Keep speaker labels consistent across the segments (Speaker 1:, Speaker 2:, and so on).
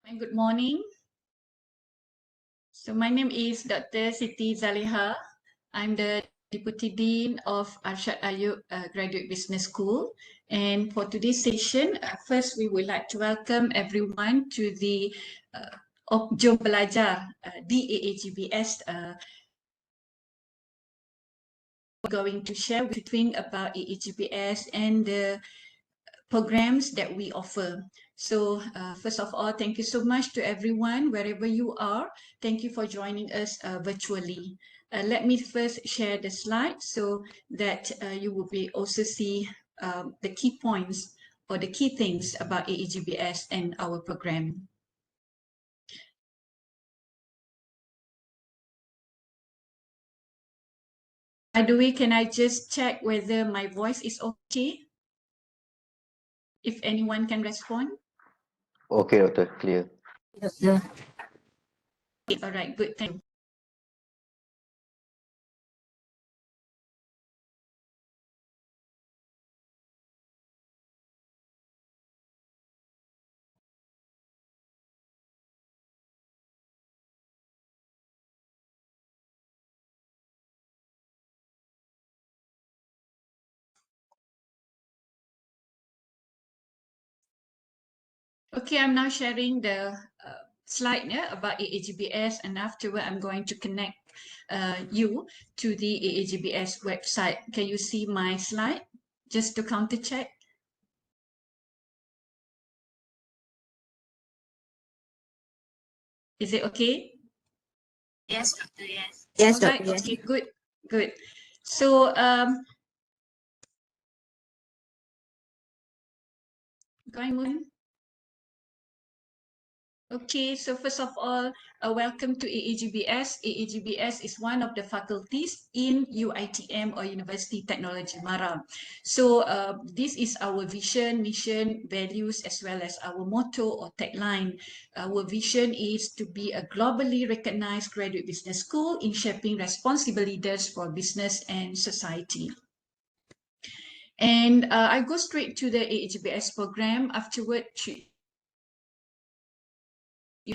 Speaker 1: And good morning. So my name is Dr. Siti Zaliha. I'm the Deputy Dean of Arshad Ayub Graduate Business School. And for today's session, first we would like to welcome everyone to the Jom Belajar AAGBS. We're going to share with you about AAGBS and the programs that we offer. So first of all, thank you so much to everyone, wherever you are. Thank you for joining us virtually. Let me first share the slide so that you will be also see the key points or the key things about AAGBS and our program. By the way, can I just check whether my voice is okay? If anyone can respond?
Speaker 2: Okay, Doctor, clear.
Speaker 3: Yes, yeah.
Speaker 1: All right, good, thank you. Okay, I'm now sharing the slide about AAGBS, and afterward I'm going to connect you to the AAGBS website. Can you see my slide? Just to counter check. Is it okay?
Speaker 3: Yes, Doctor, yes. Yes,
Speaker 1: All right,
Speaker 3: Doctor, yes.
Speaker 1: okay, good, good. So going on. Okay, so first of all, welcome to AAGBS. AAGBS is one of the faculties in UITM or University Technology Mara. So this is our vision, mission, values, as well as our motto or tagline. Our vision is to be a globally recognized graduate business school in shaping responsible leaders for business and society. And I go straight to the AAGBS program. Afterward,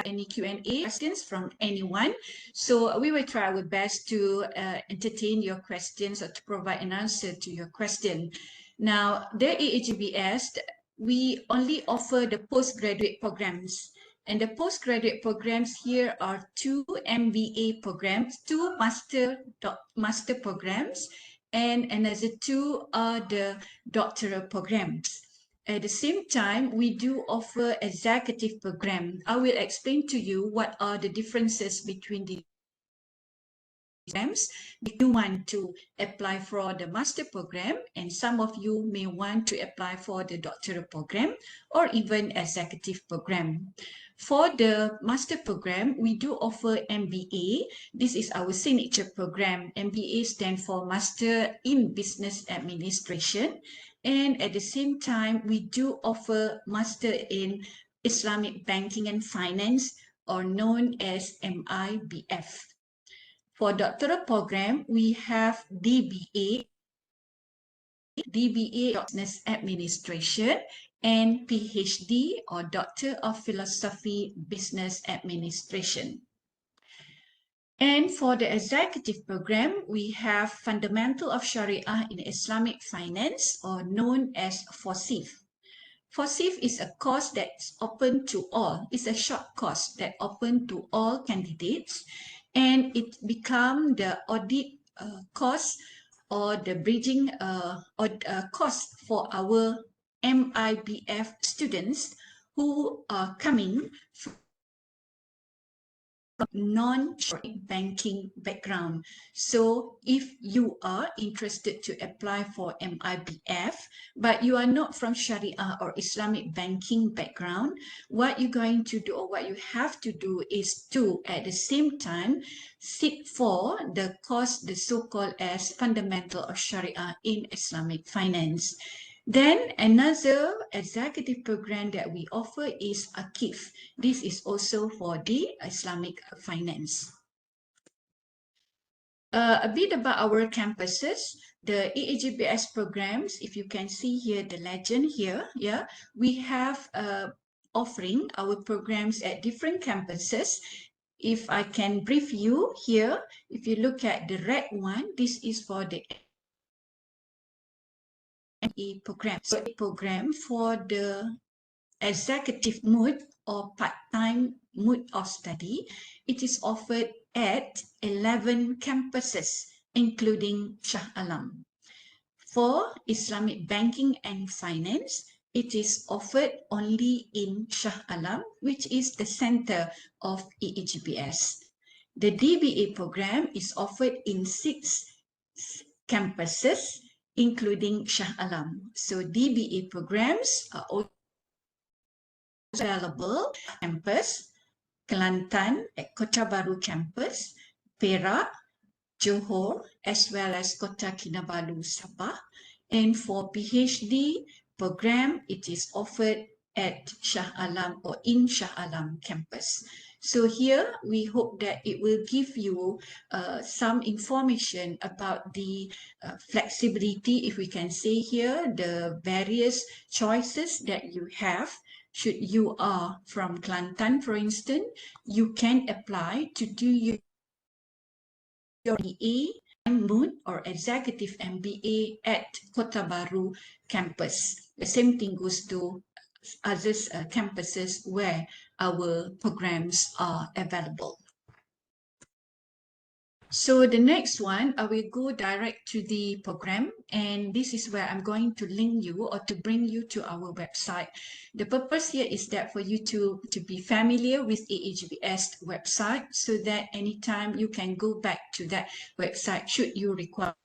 Speaker 1: any Q&A questions from anyone. So we will try our best to entertain your questions or to provide an answer to your question. Now, the AAGBS, we only offer the postgraduate programs. And the postgraduate programs here are 2 MBA programs, 2 master programs, and another 2 are the doctoral programs. At the same time, we do offer executive program. I will explain to you what are the differences between the programs. If you want to apply for the master program, and some of you may want to apply for the doctoral program or even executive program. For the master program, we do offer MBA. This is our signature program. MBA stands for Master in Business Administration. And at the same time, we do offer Master in Islamic Banking and Finance, or known as MIBF. For doctoral program, we have DBA, Business Administration, and PhD, or Doctor of Philosophy, Business Administration. And for the executive program, we have Fundamental of Sharia in Islamic Finance, or known as FOSIF. FOSIF is a course that's open to all. It's a short course that open to all candidates, and it become the audit course or the bridging course for our MIBF students who are coming from non-banking background. So if you are interested to apply for MIBF, but you are not from Sharia or Islamic banking background, what you're going to do or what you have to do is to, at the same time, sit for the course, the so-called as Fundamental of Sharia in Islamic Finance. Then another executive program that we offer is AKIF. This is also for the Islamic finance. A bit about our campuses. The AAGBS programs, if you can see here, the legend here, yeah, we have offering our programs at different campuses. If I can brief you here, if you look at the red one, this is for the MA program. So a program for the executive mood or part-time mood of study. It is offered at 11 campuses, including Shah Alam. For Islamic Banking and Finance, it is offered only in Shah Alam, which is the center of AAGBS. The DBA program is offered in 6 campuses, including Shah Alam. So DBA programs are also available at campus, Kelantan at Kota Baru campus, Perak, Johor, as well as Kota Kinabalu, Sabah. And for PhD program, it is offered at Shah Alam or in Shah Alam campus. So here, we hope that it will give you some information about the flexibility, if we can say here, the various choices that you have. Should you are from Kelantan, for instance, you can apply to do your MBA Mood or Executive MBA at Kota Baru campus. The same thing goes to other campuses where our programs are available. So the next one, I will go direct to the program, and this is where I'm going to link you or to bring you to our website. The purpose here is that for you to be familiar with AAGBS website, so that anytime you can go back to that website should you require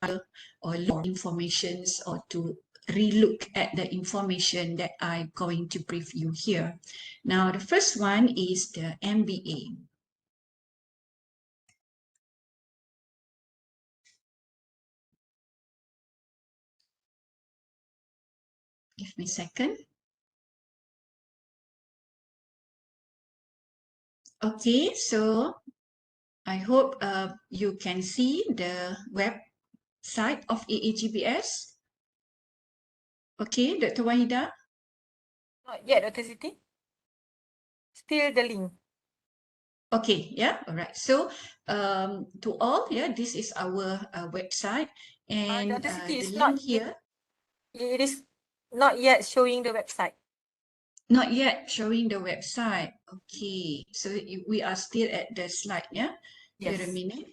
Speaker 1: or more informations or to relook at the information that I'm going to brief you here. Now, the first one is the MBA. Give me a second. Okay, so I hope you can see the website of AAGBS. Okay, Dr. Wahida?
Speaker 4: Not yet, Dr. Siti. Still the link.
Speaker 1: Okay, yeah, all right. So to all, yeah, this is our website, and
Speaker 4: Dr. Siti,
Speaker 1: the
Speaker 4: it's
Speaker 1: link
Speaker 4: not,
Speaker 1: here.
Speaker 4: it is not yet showing the website.
Speaker 1: Not yet showing the website. Okay, so we are still at the slide, yeah?
Speaker 4: Yes.
Speaker 1: Wait a minute.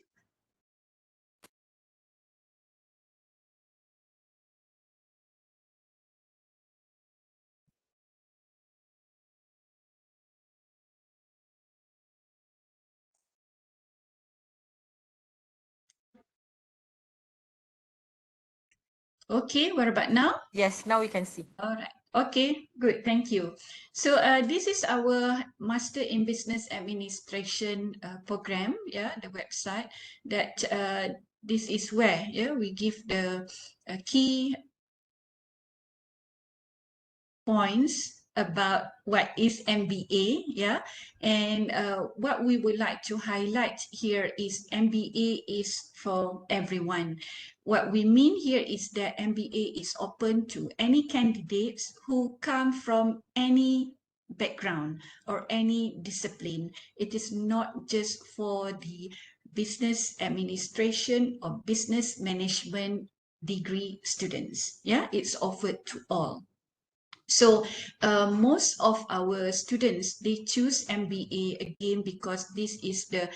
Speaker 1: Okay, what about now?
Speaker 4: Yes, now we can see.
Speaker 1: All right. Okay, good. Thank you. So this is our Master in Business Administration program, yeah, the website that this is where, yeah, we give the key points about what is MBA, yeah, and what we would like to highlight here is MBA is for everyone. What we mean here is that MBA is open to any candidates who come from any background or any discipline. It is not just for the business administration or business management degree students, yeah, it's offered to all. So most of our students, they choose MBA again because this is the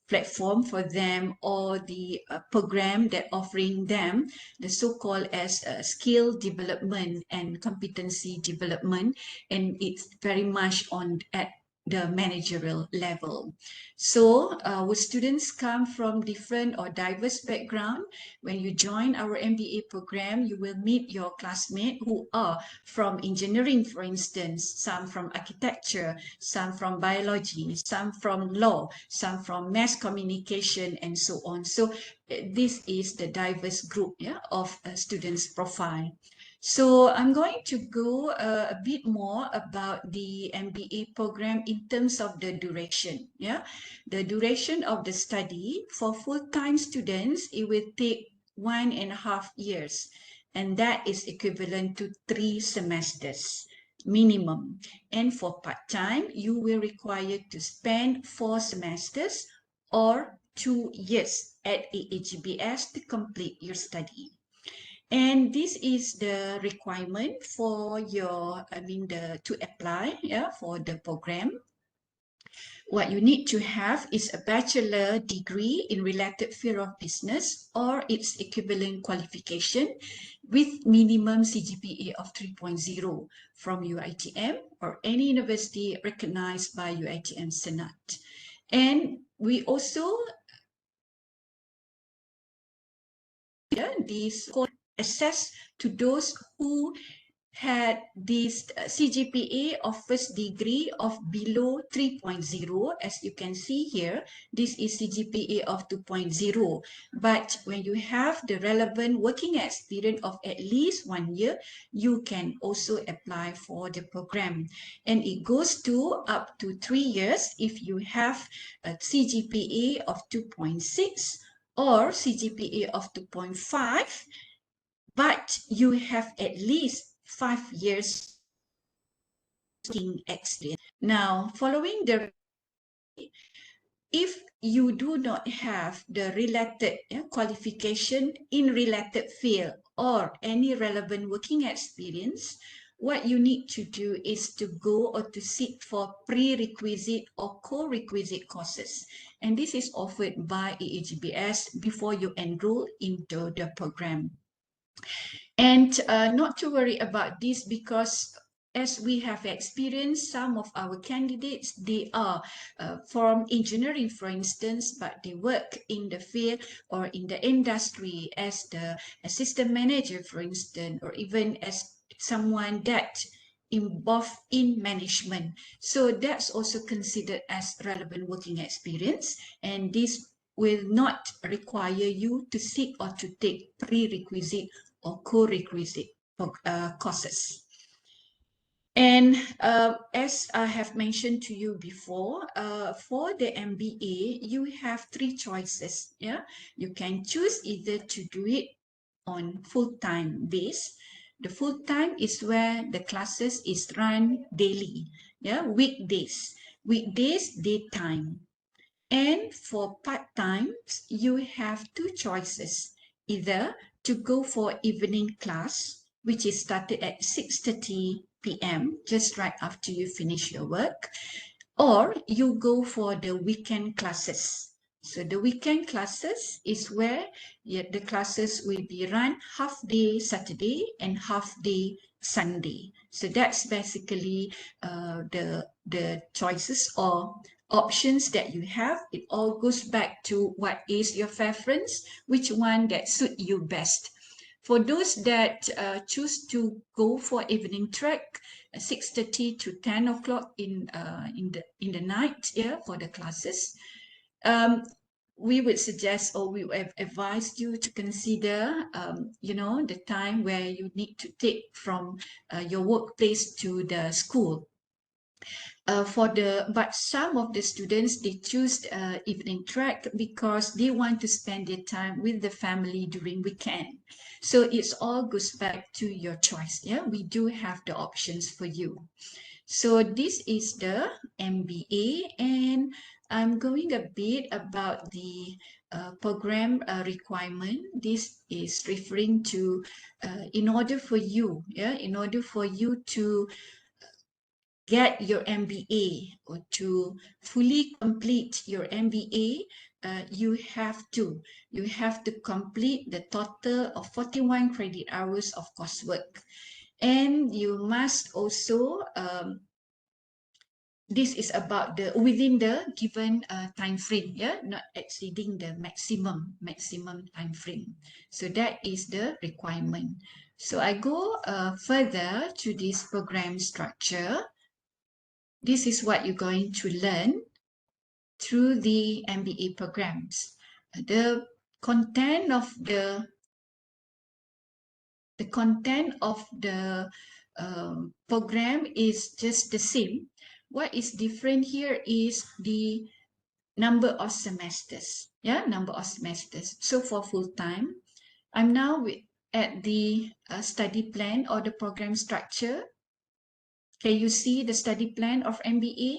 Speaker 1: platform for them or the program that offering them the so-called as skill development and competency development, and it's very much on at the managerial level. So our students come from different or diverse background. When you join our MBA program, you will meet your classmates who are from engineering, for instance, some from architecture, some from biology, some from law, some from mass communication, and so on. So this is the diverse group, yeah, of students' profile. So I'm going to go a bit more about the MBA program in terms of the duration. Yeah, the duration of the study for full-time students, it will take 1.5 years. and that is equivalent to 3 semesters minimum. And for part-time, you will require to spend 4 semesters or 2 years at AAGBS to complete your study. And this is the requirement for your, to apply, for the program. What you need to have is a bachelor degree in related field of business or its equivalent qualification with minimum CGPA of 3.0 from UiTM or any university recognized by UiTM Senate. And we also these access to those who had this CGPA of first degree of below 3.0. As you can see here, this is CGPA of 2.0. But when you have the relevant working experience of at least 1 year, you can also apply for the program. And it goes to up to 3 years if you have a CGPA of 2.6 or CGPA of 2.5, but you have at least 5 years working experience. Now, following the, if you do not have the related qualification in related field or any relevant working experience, what you need to do is to go or to seek for prerequisite or co-requisite courses. And this is offered by AAGBS before you enroll into the program. And not to worry about this, because as we have experienced, some of our candidates, they are from engineering, for instance, but they work in the field or in the industry as the assistant manager, for instance, or even as someone that involved in management. So that's also considered as relevant working experience, and this will not require you to seek or to take prerequisite or co-requisite courses. And as I have mentioned to you before, for the MBA, you have 3 choices. Yeah, you can choose either to do it on full-time base. The full-time is where the classes is run daily. Yeah, weekdays, daytime. And for part-times, you have 2 choices, either to go for evening class, which is started at 6:30 p.m., just right after you finish your work, or you go for the weekend classes. So the weekend classes is where the classes will be run half day Saturday and half day Sunday. So that's basically the choices or options that you have. It all goes back to what is your preference, which one that suit you best. For those that choose to go for evening track, 6:30 to 10 o'clock in the night, for the classes, we would suggest, or we would advise you to consider, the time where you need to take from your workplace to the school. But some of the students, they choose evening track because they want to spend their time with the family during weekend. So it's all goes back to your choice. Yeah, we do have the options for you. So this is the MBA, and I'm going a bit about the program requirement. This is referring to in order for you to get your MBA or to fully complete your MBA, you have to complete the total of 41 credit hours of coursework. And you must also, this is about within the given time frame, not exceeding the maximum time frame. So that is the requirement. So I go further to this program structure. This is what you're going to learn through the MBA programs. The content of the program is just the same. What is different here is the number of semesters. Yeah, number of semesters. So for full time, I'm now at the study plan or the program structure? Can you see the study plan of MBA?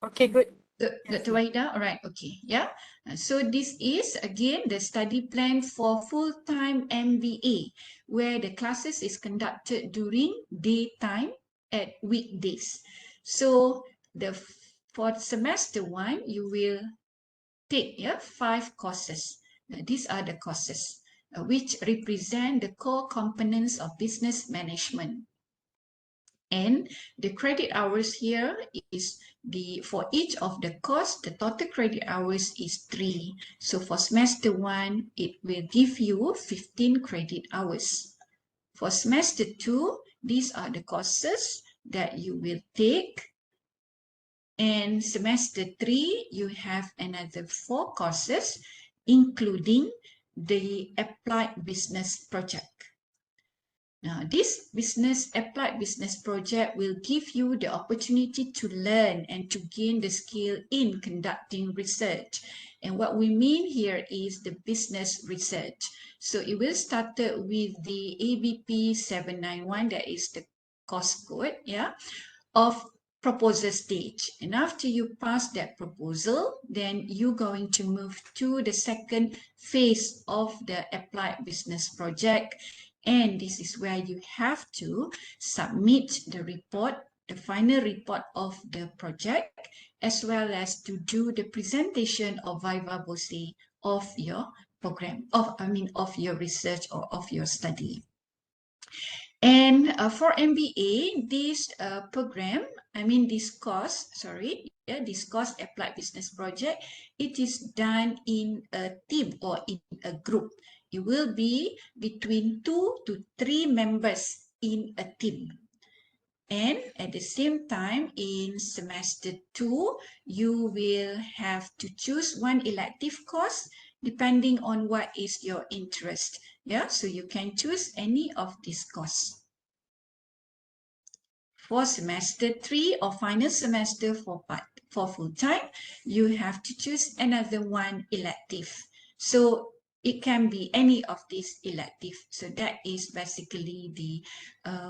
Speaker 4: Okay, good.
Speaker 1: Dr. Wahida, all right, okay, yeah. So this is again the study plan for full-time MBA, where the classes is conducted during daytime at weekdays. So for semester 1, you will take 5 courses. These are the courses which represent the core components of business management. And the credit hours here is for each of the course, the total credit hours is 3. So for semester 1, it will give you 15 credit hours. For semester 2, these are the courses that you will take. And semester 3, you have another 4 courses, including the applied business project. Now, this applied business project will give you the opportunity to learn and to gain the skill in conducting research. And what we mean here is the business research. So it will start with the ABP 791, that is the course code, of proposal stage. And after you pass that proposal, then you're going to move to the second phase of the applied business project. And this is where you have to submit the report, the final report of the project, as well as to do the presentation of viva voce of your program, of your research or of your study. And for MBA, this this course applied business project, it is done in a team or in a group. It will be between 2 to 3 members in a team. And at the same time, in semester 2, you will have to choose one elective course depending on what is your interest. So you can choose any of these courses. For semester 3 or final semester for full-time, you have to choose another one elective. So it can be any of these elective. So that is basically the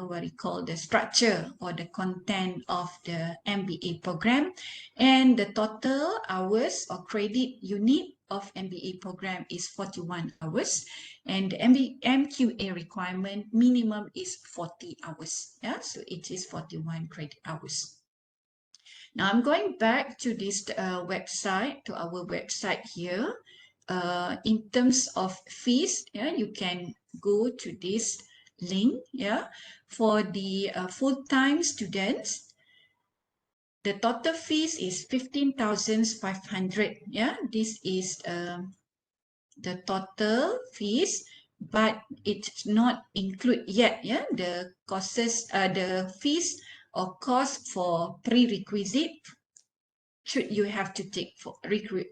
Speaker 1: what we call the structure or the content of the MBA program. And the total hours or credit unit of MBA program is 41 hours. And the MQA requirement minimum is 40 hours. So it is 41 credit hours. Now I'm going back to this website, to our website here. In terms of fees, you can go to this link. For the full-time students, the total fees is 15,500. This is the total fees, but it's not include yet the courses, the fees or cost for prerequisite, should you have to take for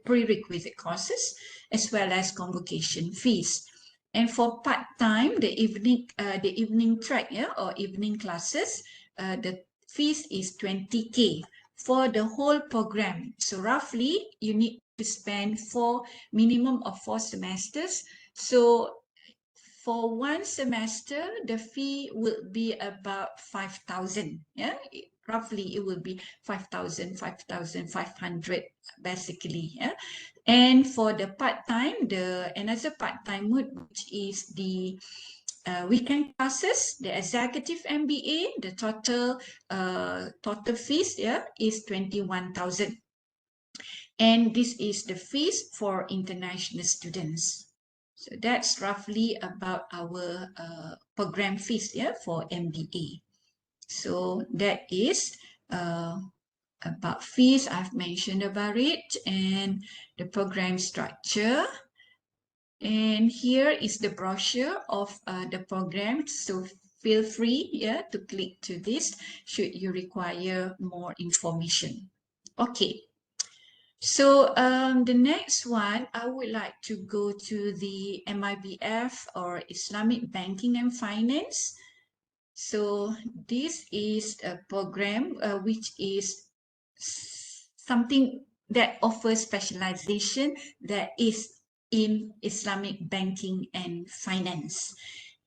Speaker 1: prerequisite courses, as well as convocation fees. And for part-time, the evening track or evening classes, the fees is 20K for the whole program. So roughly you need to spend minimum of 4 semesters. So for one semester, the fee will be about 5,000. Roughly it will be 5,000, 5,500 basically. And for the part-time, another part-time mode, which is the weekend classes, the executive MBA, the total fees is 21,000. And this is the fees for international students. So that's roughly about our program fees for MBA. So that is about fees. I've mentioned about it, and the program structure. And here is the brochure of the program. So feel free to click to this should you require more information. Okay. So the next one, I would like to go to the MIBF or Islamic Banking and Finance. So this is a program which is something that offers specialization that is in Islamic banking and finance.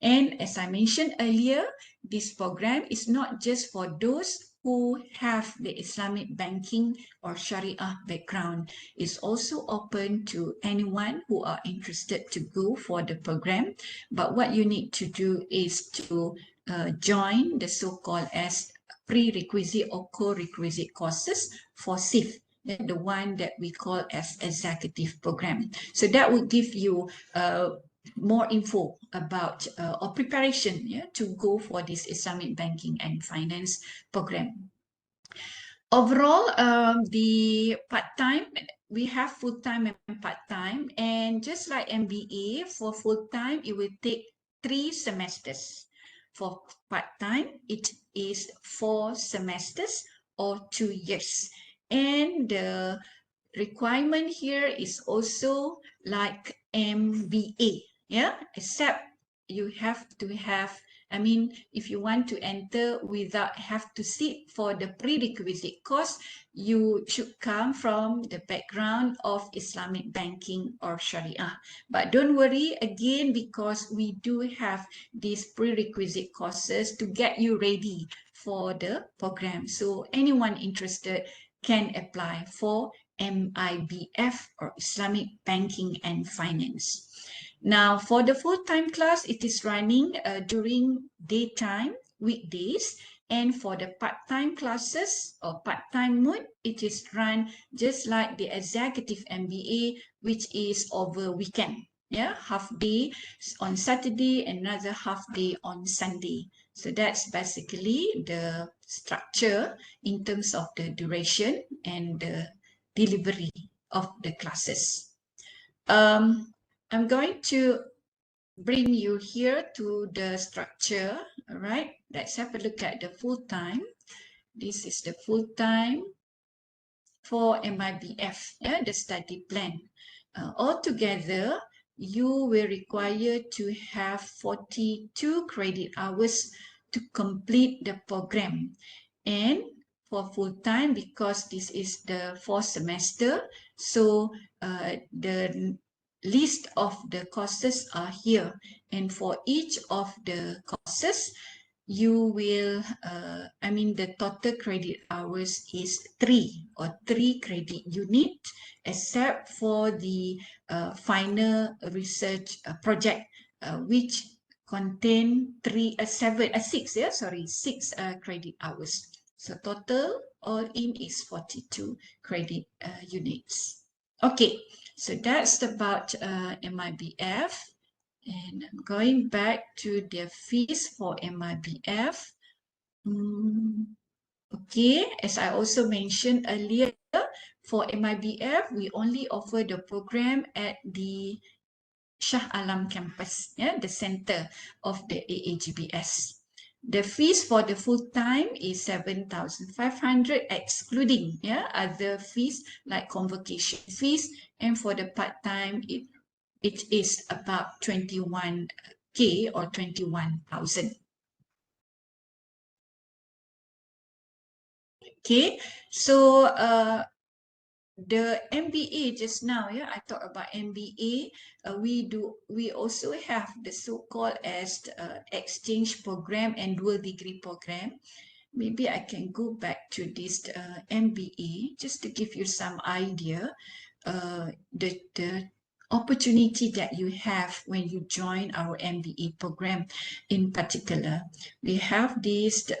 Speaker 1: And as I mentioned earlier, this program is not just for those who have the Islamic banking or Sharia background. It's also open to anyone who are interested to go for the program. But what you need to do is to join the so-called as prerequisite or co-requisite courses for SIF, the one that we call as executive program. So that would give you more info about or preparation to go for this Islamic banking and finance program. Overall, the part-time, we have full-time and part-time, and just like MBA, for full-time, it will take 3 semesters. For part-time, it is 4 semesters or 2 years. And the requirement here is also like MBA, yeah, except you have to have, I mean, if you want to enter without have to sit for the prerequisite course, you should come from the background of Islamic banking or Sharia. But don't worry, again, because we do have these prerequisite courses to get you ready for the program. So anyone interested can apply for MIBF or Islamic Banking and Finance. Now, for the full-time class, it is running during daytime, weekdays, and for the part-time classes or part-time mode, it is run just like the executive MBA, which is over weekend. Yeah, half day on Saturday, another half day on Sunday. So that's basically the structure in terms of the duration and the delivery of the classes. I'm going to bring you here to the structure. All right, let's have a look at the full-time. This is the full-time for MIBF, yeah, the study plan. Altogether, you will require to have 42 credit hours to complete the program. And for full-time, because this is the 4th semester, so the list of the courses are here. And for each of the courses, you will, the total credit hours is 3 or 3 credit unit, except for the final research project, which contain 6 credit hours. So total all in is 42 credit units. Okay, so that's about MIBF. And I'm going back to the fees for MIBF. Okay, as I also mentioned earlier, for MIBF, we only offer the program at the Shah Alam campus, yeah, the center of the AAGBS. The fees for the full-time is 7,500, excluding other fees like convocation fees, and for the part-time, it is about 21K or 21,000. Okay, so the MBA just now, I talked about MBA. We also have the so-called as exchange program and dual degree program. Maybe I can go back to this MBA just to give you some idea. The opportunity that you have when you join our MBA program in particular. We have this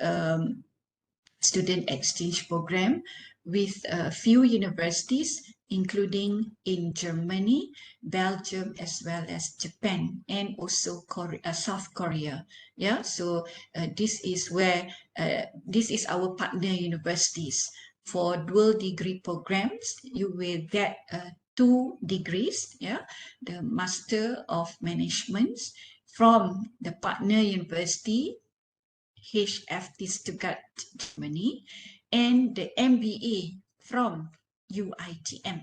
Speaker 1: student exchange program with a few universities, including in Germany, Belgium, as well as Japan, and also South Korea. Yeah, so this is where this is our partner universities. For dual degree programs, you will get 2 degrees, the Master of Management from the partner university, HFT Stuttgart, Germany, and the MBA from UITM.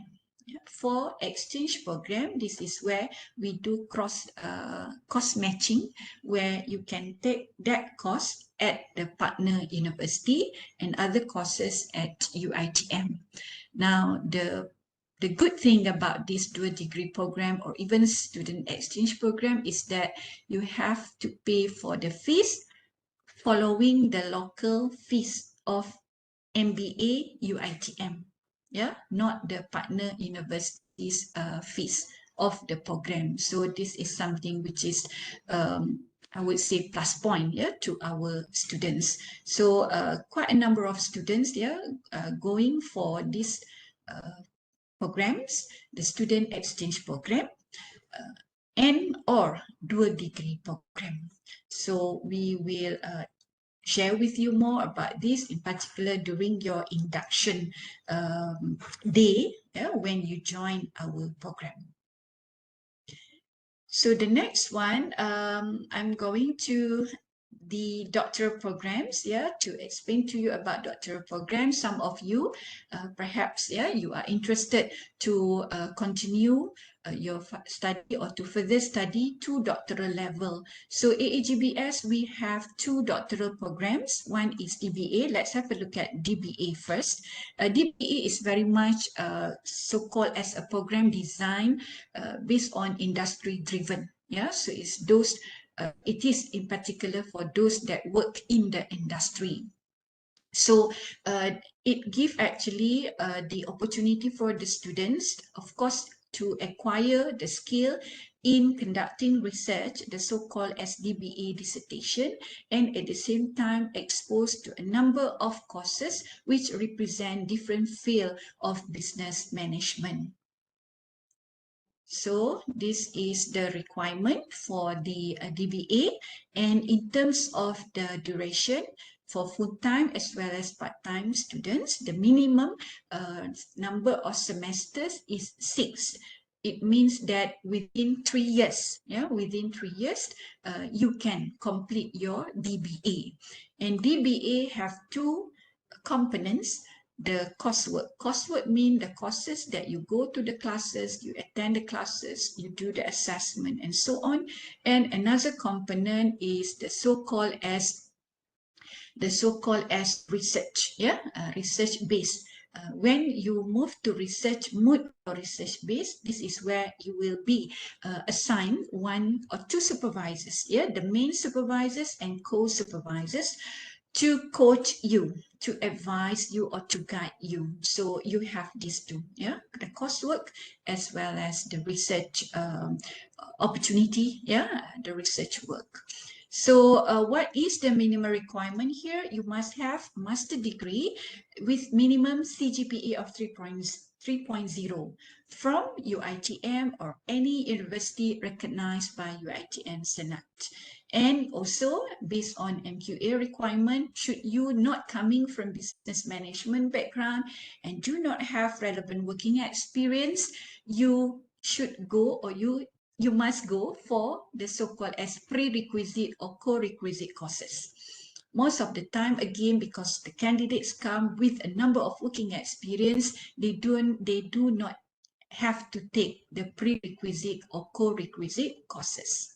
Speaker 1: For exchange program, this is where we do course matching, where you can take that course at the partner university and other courses at UITM. Now, the the good thing about this dual degree program or even student exchange program is that you have to pay for the fees following the local fees of MBA UiTM, yeah, not the partner universities fees of the program. So this is something which is I would say plus point, yeah, to our students. So quite a number of students, yeah, going for this programs, the student exchange program, and or dual degree program. So we will share with you more about this, in particular during your induction day, yeah, when you join our program. So the next one, I'm going to the doctoral programs, yeah, to explain to you about doctoral programs. Some of you, perhaps, yeah, you are interested to continue your study or to further study to doctoral level. So AAGBS, we have two doctoral programs. One is DBA. Let's have a look at DBA first. DBA is very much so-called as a program design based on industry driven. Yeah, so it's those. It is in particular for those that work in the industry. So it gives actually the opportunity for the students, of course, to acquire the skill in conducting research, the so-called SDBA dissertation, and at the same time exposed to a number of courses which represent different field of business management. So this is the requirement for the DBA, and in terms of the duration for full-time as well as part-time students, the minimum number of semesters is 6. It means that within 3 years, yeah, within 3 years, you can complete your DBA. And DBA have two components. The coursework. Coursework means the courses that you go to the classes, you attend the classes, you do the assessment and so on. And another component is the so-called as research, yeah, research based. When you move to research mode or research based, this is where you will be assigned 1 or 2 supervisors, yeah, the main supervisors and co-supervisors to coach you, to advise you, or to guide you. So you have these two, yeah, the coursework as well as the research opportunity, yeah, the research work. So what is the minimum requirement here? You must have master degree with minimum CGPA of 3.0 from UiTM or any university recognized by UiTM Senat. And also based on MQA requirement, should you not coming from business management background and do not have relevant working experience, you should go or you must go for the so-called as prerequisite or co-requisite courses. Most of the time, again, because the candidates come with a number of working experience, they do not have to take the prerequisite or co-requisite courses.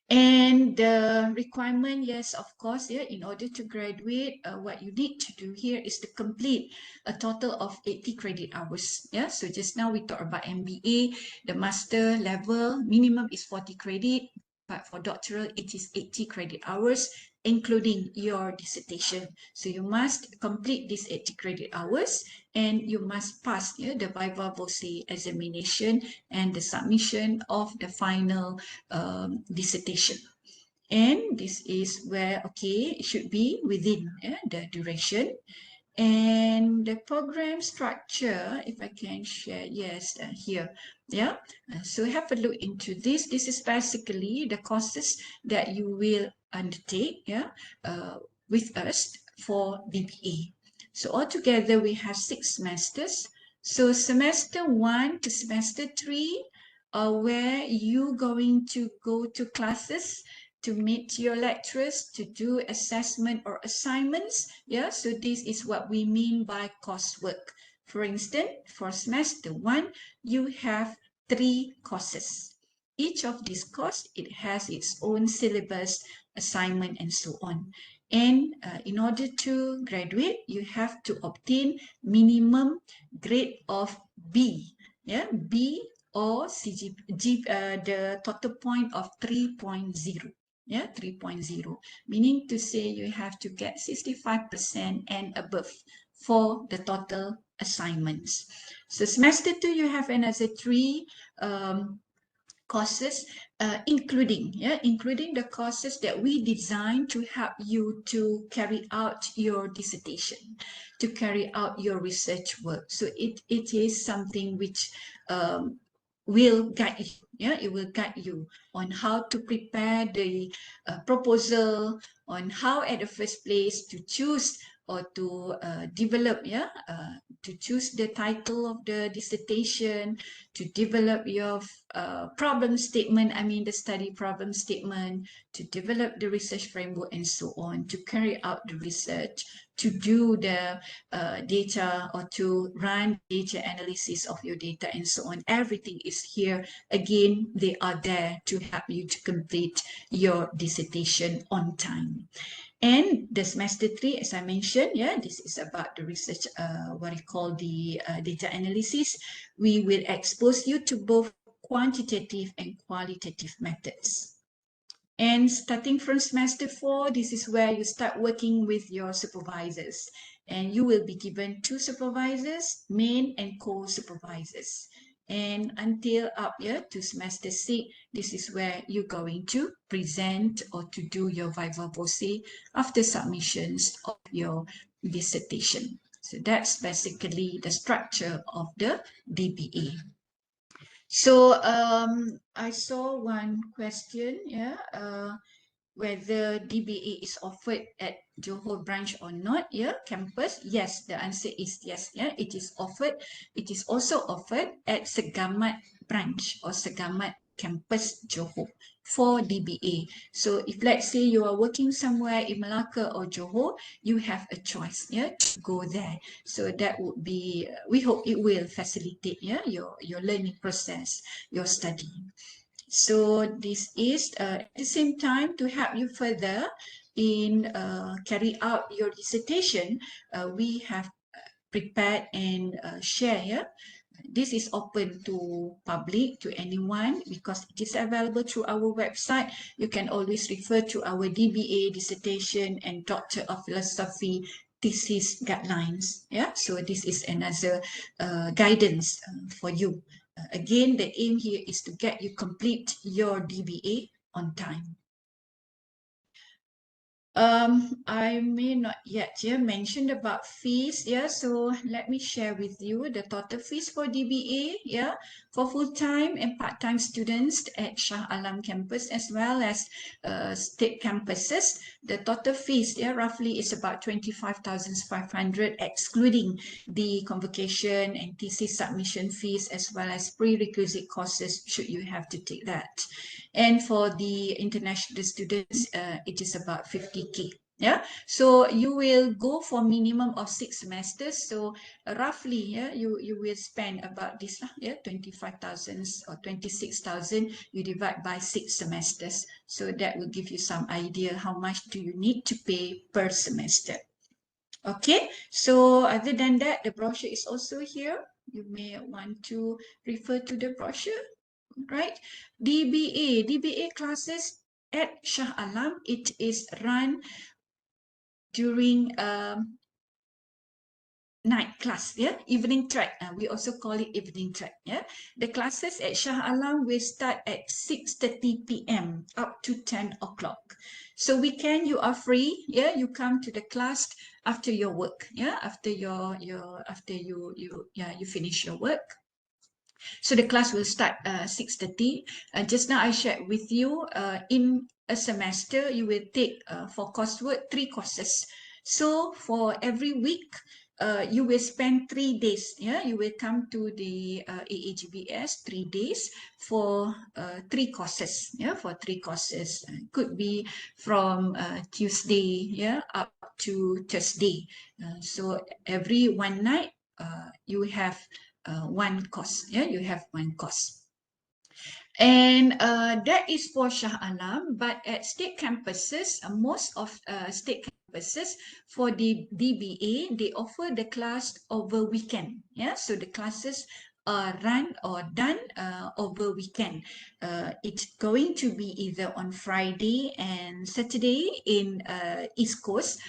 Speaker 1: And the requirement, yes, of course, yeah, in order to graduate, what you need to do here is to complete a total of 80 credit hours. Yeah, so just now we talked about MBA, the master level, minimum is 40 credit, but for doctoral, it is 80 credit hours, including your dissertation. So you must complete these 80 credit hours and you must pass, yeah, the Viva Voce examination and the submission of the final dissertation. And this is where, okay, it should be within the duration. And the program structure, if I can share, yes, here, yeah. So have a look into this. This is basically the courses that you will undertake, yeah, with us for DBA. So altogether we have 6 semesters. So semester 1 to semester 3 are where you going to go to classes, to meet your lecturers, to do assessment or assignments. Yeah, so this is what we mean by coursework. For instance, for semester 1, you have 3 courses. Each of these courses, it has its own syllabus assignment, and so on. And in order to graduate, you have to obtain minimum grade of B, yeah, B or the total point of 3.0, yeah, 3.0, meaning to say you have to get 65% and above for the total assignments. So semester 2, you have another 3 courses, including the courses that we designed to help you to carry out your dissertation, to carry out your research work. So it is something which will guide you. Yeah, it will guide you on how to prepare the proposal, on how at the first place to choose or to develop, to choose the title of the dissertation, to develop your problem statement, the study problem statement, to develop the research framework and so on, to carry out the research, to do the data or to run data analysis of your data and so on. Everything is here. Again, they are there to help you to complete your dissertation on time. And the semester 3, as I mentioned, this is about the research, what I call the data analysis. We will expose you to both quantitative and qualitative methods. And starting from semester 4, this is where you start working with your supervisors. And you will be given 2 supervisors, main and co-supervisors. And until up to semester 6, this is where you're going to present or to do your viva voce after submissions of your dissertation. So that's basically the structure of the DBA. So I saw one question, whether DBA is offered at Johor branch or not, campus. Yes, the answer is yes, it is offered. It is also offered at Segamat branch or Segamat campus Johor for DBA. So if let's say you are working somewhere in Melaka or Johor, you have a choice, to go there. So that would be, we hope it will facilitate, your learning process, your study. So this is at the same time to help you further in carry out your dissertation. We have prepared and share. This is open to public, to anyone, because it is available through our website. You can always refer to our DBA dissertation and Doctor of Philosophy thesis guidelines. So this is another guidance for you. Again, the aim here is to get you complete your DBA on time. I may not yet mention about fees, so let me share with you the total fees for DBA, for full-time and part-time students at Shah Alam campus as well as state campuses. The total fees, roughly is about 25,500, excluding the convocation and thesis submission fees as well as prerequisite courses should you have to take that. And for the international students, it is about 50K. So you will go for minimum of 6 semesters. So roughly, you will spend about this, 25,000 or 26,000. You divide by 6 semesters. So that will give you some idea how much do you need to pay per semester. Okay. So other than that, the brochure is also here. You may want to refer to the brochure. Right, DBA classes at Shah Alam, it is run during night class, evening track. We also call it evening track. The classes at Shah Alam will start at 6:30 p.m. up to 10 o'clock. So weekend you are free. You come to the class after your work. After you finish your work. So the class will start 6:30. Just now I shared with you, in a semester, you will take for coursework 3 courses. So for every week, you will spend 3 days. You will come to the AAGBS 3 days for 3 courses. For 3 courses. Could be from Tuesday, up to Thursday. So every one night, you have one course. You have one course. And that is for Shah Alam, but at state campuses, most of state campuses for the DBA, they offer the class over weekend. Yeah, so the classes are run or done over weekend. It's going to be either on Friday and Saturday in East Coast,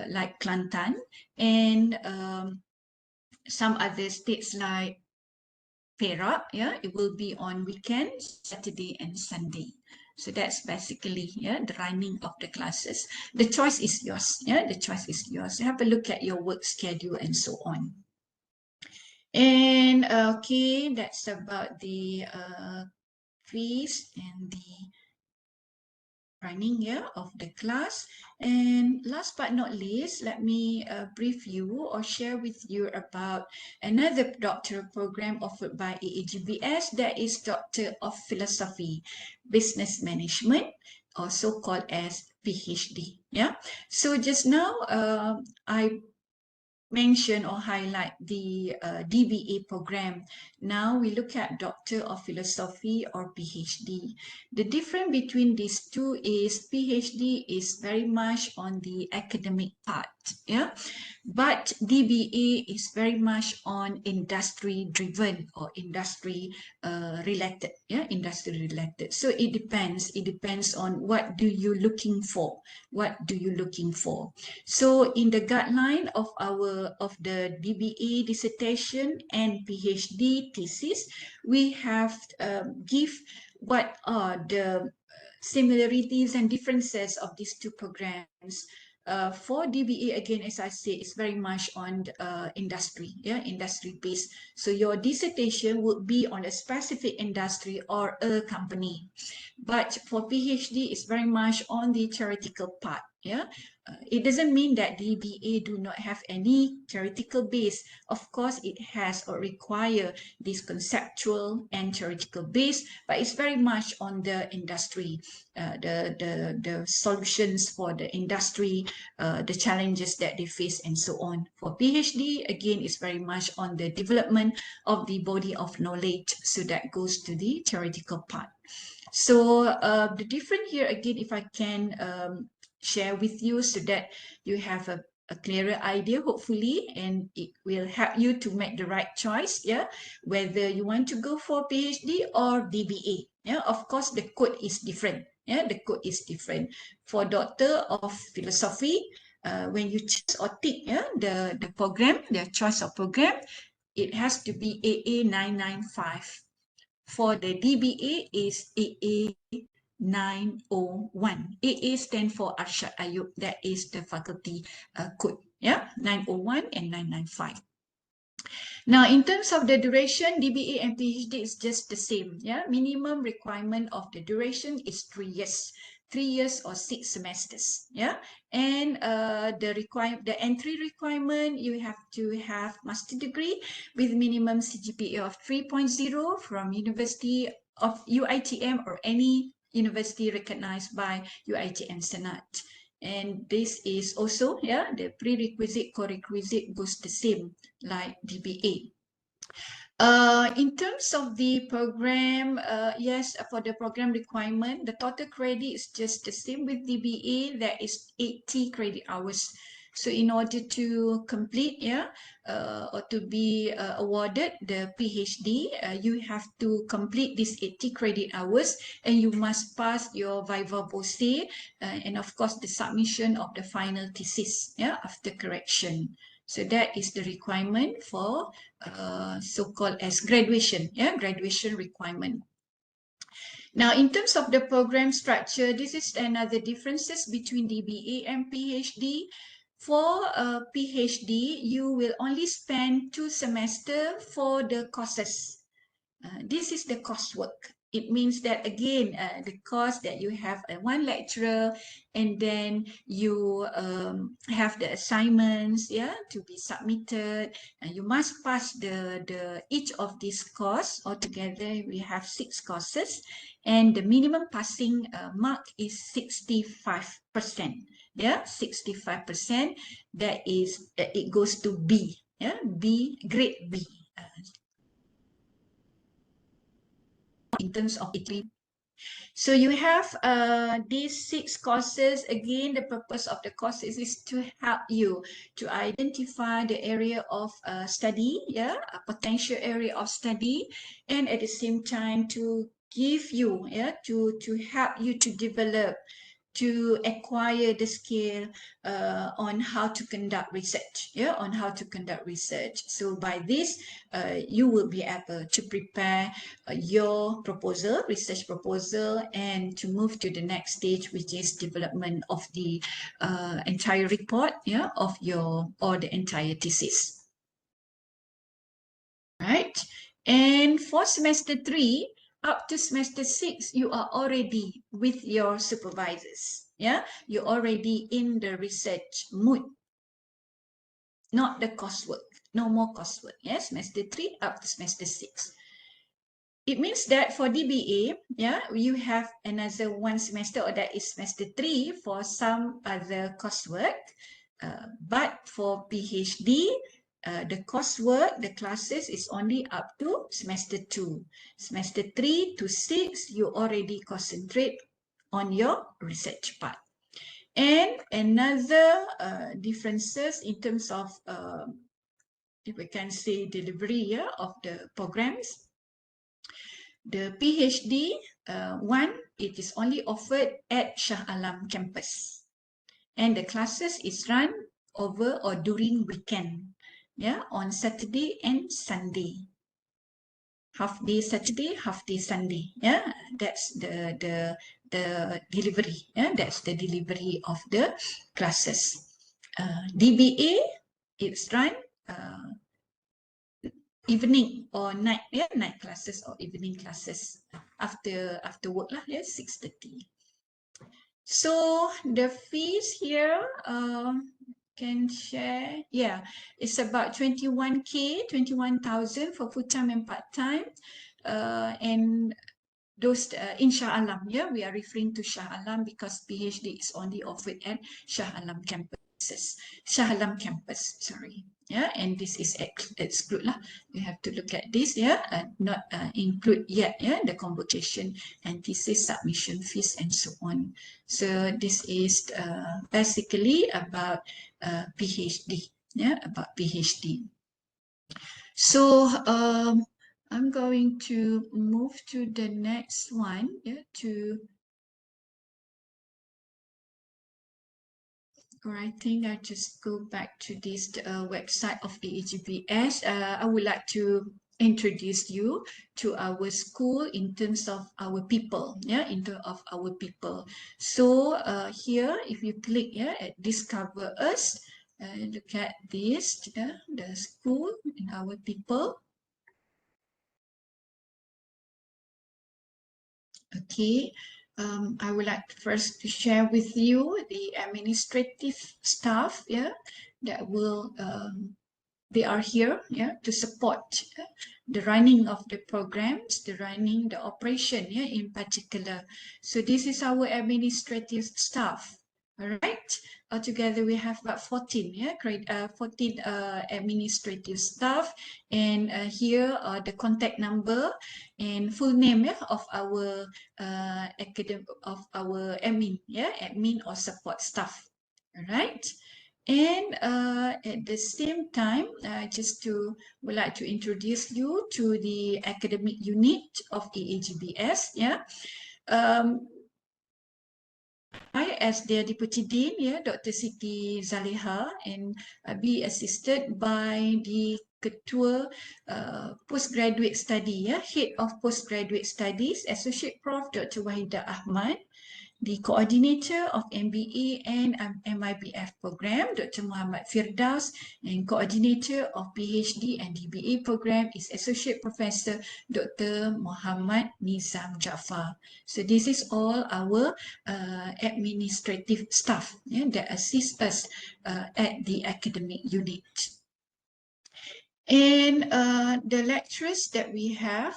Speaker 1: like Kelantan, and some other states like Perak, yeah, it will be on weekends, Saturday and Sunday. So that's basically, yeah, the running of the classes. The choice is yours, yeah, the choice is yours. Have a look at your work schedule and so on. And okay, that's about the fees and the running, yeah, of the class. And last but not least, let me brief you or share with you about another doctoral program offered by AAGBS, that is Doctor of Philosophy, Business Management, also called as PhD. Yeah. So just now, I mention or highlight the DBA program. Now we look at Doctor of Philosophy or PhD. The difference between these two is PhD is very much on the academic part, yeah, but DBA is very much on industry driven or industry related, yeah, industry related. So it depends on what do you looking for, so in the guideline of the DBA dissertation and PhD thesis, we have give what are the similarities and differences of these two programs. For DBA, again, as I said, it's very much on industry, yeah, industry based. So your dissertation would be on a specific industry or a company. But for PhD, it's very much on the theoretical part, yeah. It doesn't mean that DBA do not have any theoretical base. Of course, it has or require this conceptual and theoretical base, but it's very much on the industry, the solutions for the industry, the challenges that they face, and so on. For PhD, again, it's very much on the development of the body of knowledge. So that goes to the theoretical part. So the difference here, again, if I can share with you so that you have a clearer idea, hopefully, and it will help you to make the right choice, yeah, whether you want to go for PhD or DBA. Yeah, of course, the code is different. Yeah, the code is different. For Doctor of Philosophy, when you choose or tick, yeah, the program, the choice of program, it has to be AA 995. For the DBA is AA 901. AA stand for Arshad Ayub. That is the faculty code. Yeah, 901 and 995. Now, in terms of the duration, DBA and PhD is just the same. Yeah, minimum requirement of the duration is 3 years. 3 years or 6 semesters, yeah, and the entry requirement, you have to have master degree with minimum CGPA of 3.0 from University of UITM or any university recognized by UITM Senate. And this is also, yeah, the prerequisite, co-requisite goes the same like DBA. In terms of the program, yes, for the program requirement, the total credit is just the same with DBA. That is 80 credit hours. So in order to complete, yeah, or to be awarded the PhD, you have to complete this 80 credit hours, and you must pass your Viva Voce, and of course the submission of the final thesis, yeah, after correction. So that is the requirement for so-called as graduation, yeah, graduation requirement. Now, in terms of the program structure, this is another differences between DBA and PhD. For PhD, you will only spend 2 semesters for the courses. This is the coursework. It means that, again, the course that you have one lecturer, and then you have the assignments, yeah, to be submitted, and you must pass the each of these course. Altogether, we have 6 courses, and the minimum passing mark is 65%. Yeah, 65%. That is, it goes to B. Yeah, B, grade B. In terms of it. So you have these 6 courses. Again, the purpose of the courses is to help you to identify the area of study, a potential area of study, and at the same time to give you, to help you to develop, to acquire the skill on how to conduct research, on how to conduct research. So by this, you will be able to prepare your proposal, research proposal, and to move to the next stage, which is development of the entire report, of your, or the entire thesis. Right? And for semester 3, up to semester 6, you are already with your supervisors. You're already in the research mood, not the coursework. No more coursework. Semester 3 up to semester 6. It means that for DBA, you have another 1 semester, or that is semester 3 for some other coursework. But for PhD, the coursework, the classes is only up to semester 2. Semester 3 to 6, you already concentrate on your research part. And another differences in terms of, if we can say, delivery of the programs. The PhD one, it is only offered at Shah Alam campus. And the classes is run over or during weekend, on Saturday and Sunday. Half day Saturday, half day Sunday. That's the delivery. That's the delivery of the classes. DBA, it's run evening or night, night classes or evening classes after work lah, 6:30. So the fees here, can share, it's about 21,000 for full-time and part-time, and those in Shah Alam, we are referring to Shah Alam because PhD is only offered at Shah Alam campuses, Shah Alam campus, sorry. And this is exclude lah. You have to look at this, not include yet, the convocation and thesis submission fees and so on. So this is basically about PhD, about PhD. So I'm going to move to the next one, or I think I just go back to this website of AAGBS. I would like to introduce you to our school in terms of our people, in terms of our people. So here, if you click at Discover Us, look at this, the school and our people. Okay, I would like first to share with you the administrative staff, that will, they are here, to support the running of the programs, the operation, in particular. So this is our administrative staff. All right. Altogether, we have about 14, 14 administrative staff, and here are the contact number and full name of our admin, admin or support staff. All right. And at the same time, would like to introduce you to the academic unit of AAGBS. I, as their Deputy Dean, Dr. Siti Zaleha, and be assisted by the Ketua Postgraduate Study, Head of Postgraduate Studies, Associate Prof. Dr. Wahidah Ahmad, the Coordinator of MBA and MIBF Program, Dr. Muhammad Firdaus, and Coordinator of PhD and DBA Program is Associate Professor Dr. Muhammad Nizam Jaafar. So this is all our administrative staff that assist us at the academic unit. And the lecturers that we have,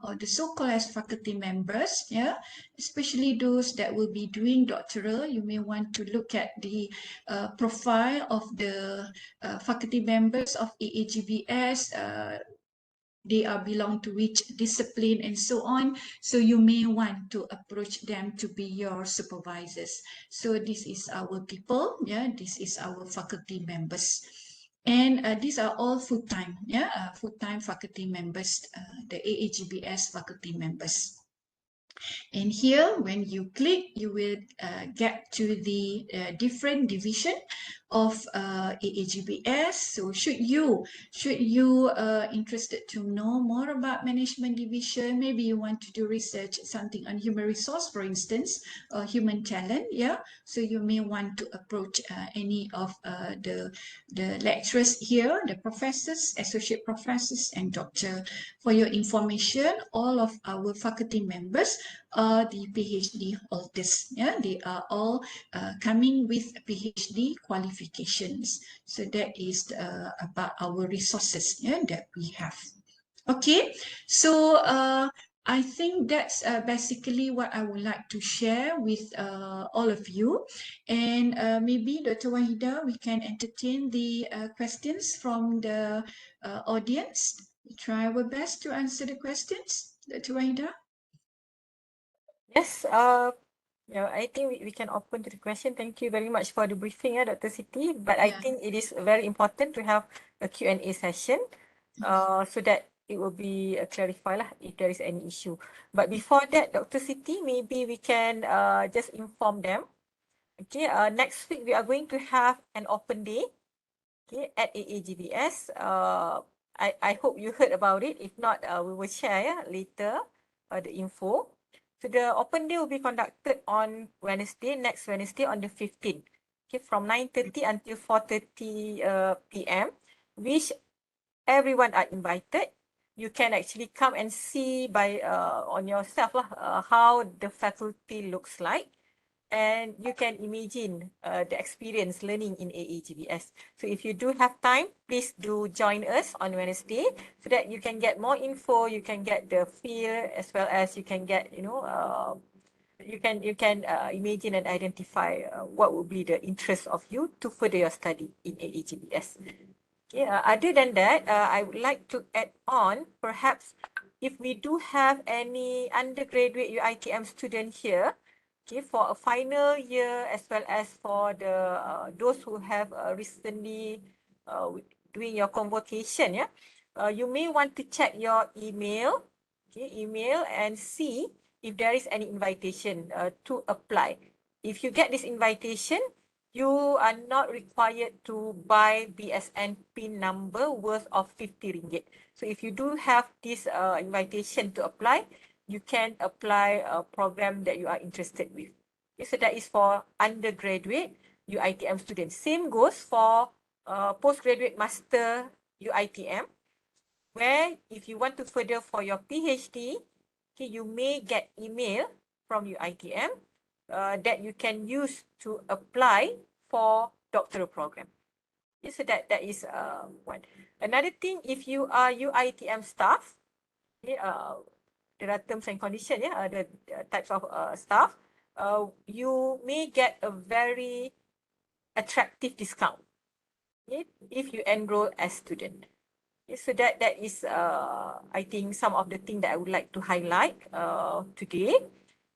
Speaker 1: or the so-called as faculty members, especially those that will be doing doctoral, you may want to look at the profile of the faculty members of AAGBS. they are belong to which discipline and so on. So you may want to approach them to be your supervisors. So this is our people, yeah, this is our faculty members. And these are all full-time, yeah, full-time faculty members, the AAGBS faculty members. And here, when you click, you will get to the different division of AAGBS. So should you interested to know more about management division, maybe you want to do research something on human resource, for instance, or human talent, yeah. So you may want to approach any of the lecturers here, the professors, associate professors, and doctor. For your information, all of our faculty members are the PhD holders. Yeah, they are all coming with PhD qualifications. So that is about our resources, yeah, that we have. Okay, so I think that's basically what I would like to share with all of you. And maybe Dr. Wahida, we can entertain the questions from the audience. We try our best to answer the questions. Dr. Wahida?
Speaker 4: Yes, yeah, I think we can open to the question. Thank you very much for the briefing, Dr. Siti. But I think it is very important to have a Q&A session so that it will be clarified lah if there is any issue. But before that, Dr. Siti, maybe we can just inform them. Okay, next week we are going to have an open day, okay, at AAGBS. I hope you heard about it. If not, we will share later the info. So the open day will be conducted on Wednesday, next Wednesday on the 15th, okay, from 9:30 until 4:30 p.m., which everyone are invited. You can actually come and see by on yourself how the faculty looks like. And you can imagine the experience learning in AAGBS. So if you do have time, please do join us on Wednesday so that you can get more info, you can get the feel, as well as you can get, you can imagine and identify what would be the interest of you to further your study in AAGBS. Okay, other than that, I would like to add on, perhaps if we do have any undergraduate UITM student here, okay, for a final year, as well as for the those who have recently doing your convocation, yeah, you may want to check your email, okay, and see if there is any invitation to apply. If you get this invitation, you are not required to buy BSN PIN number worth of 50 ringgit. So if you do have this invitation to apply, you can apply a program that you are interested with. Okay, so that is for undergraduate UITM students. Same goes for postgraduate master UITM, where if you want to further for your PhD, okay, you may get email from UITM that you can use to apply for doctoral program. Okay, so that is one. Another thing, if you are UITM staff, okay, there are terms and conditions, yeah, the types of staff, you may get a very attractive discount, okay, if you enroll as student. Okay, so that is I think some of the things that I would like to highlight today.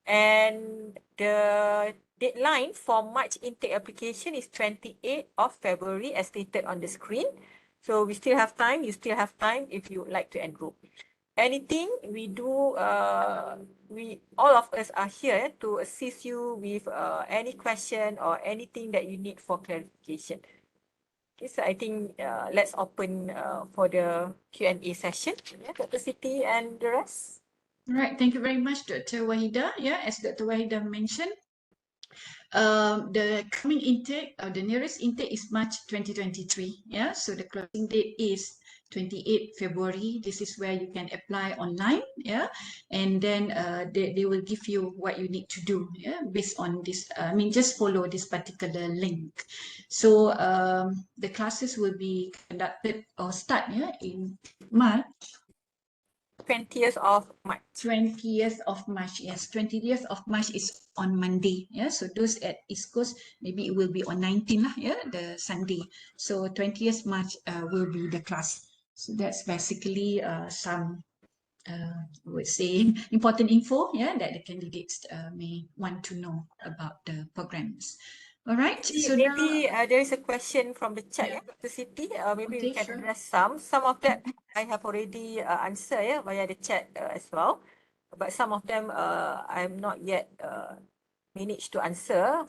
Speaker 4: And the deadline for March intake application is 28th of February as stated on the screen. So we still have time, you still have time if you would like to enroll. Anything we do, all of us are here to assist you with any question or anything that you need for clarification. Okay, so I think let's open for the Q&A session. Yeah, Dr. Siti and the rest.
Speaker 1: Right, thank you very much, Dr. Wahida. Yeah, as Dr. Wahida mentioned, the coming intake, the nearest intake is March 2023. Yeah, so the closing date is 28 February. This is where you can apply online. Yeah, and then they will give you what you need to do. Yeah, based on this. Just follow this particular link. So the classes will be conducted or start, yeah, in March.
Speaker 4: 20th of March.
Speaker 1: 20th of March, yes. 20th of March is on Monday, yeah. So those at East Coast, maybe it will be on 19th, yeah, the Sunday. So 20th March will be the class. So that's basically some, I would say, important info, yeah, that the candidates may want to know about the programs. All right. So now,
Speaker 4: Maybe there is a question from the chat,
Speaker 1: Yeah.
Speaker 4: yeah, Dr. Siti. Maybe we
Speaker 1: Okay,
Speaker 4: can
Speaker 1: sure.
Speaker 4: address some. Some of that I have already answered, yeah, via the chat as well. But some of them I'm not yet managed to answer.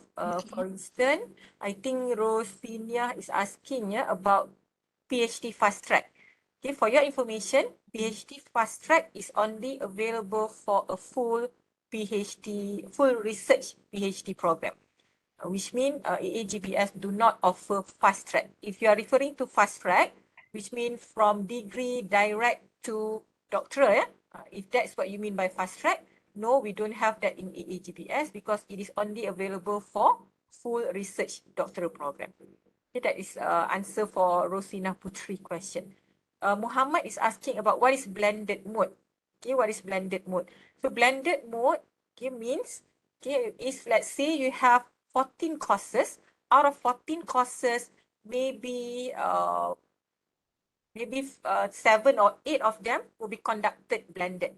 Speaker 4: For instance, I think Rosinia is asking, yeah, about PhD fast track. Okay, for your information, PhD fast track is only available for a full research PhD program, which means AAGBS do not offer fast track. If you are referring to fast track, which means from degree direct to doctoral, yeah? If that's what you mean by fast track, no, we don't have that in AAGBS because it is only available for full research doctoral program. Okay, that is answer for Rosina Putri question. Muhammad is asking about what is blended mode. Okay, what is blended mode? So blended mode, okay, means, okay, is let's say you have 14 courses. Out of 14 courses, maybe 7 or 8 of them will be conducted blended,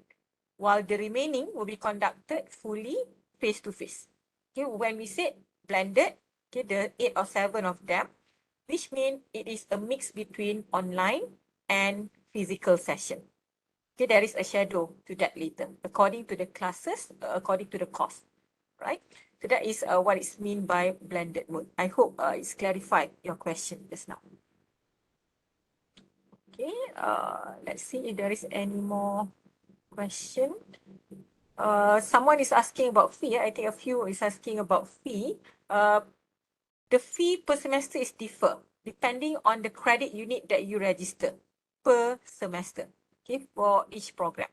Speaker 4: while the remaining will be conducted fully face-to-face. Okay, when we say blended, okay, the 8 or 7 of them, which means it is a mix between online and physical session. Okay, there is a shadow to that later, according to the classes, according to the course, right? So that is what is mean by blended mode. I hope it's clarified your question just now. Okay, let's see if there is any more question. Someone is asking about fee. I think a few is asking about fee. The fee per semester is differ depending on the credit unit that you register per semester, okay, for each program.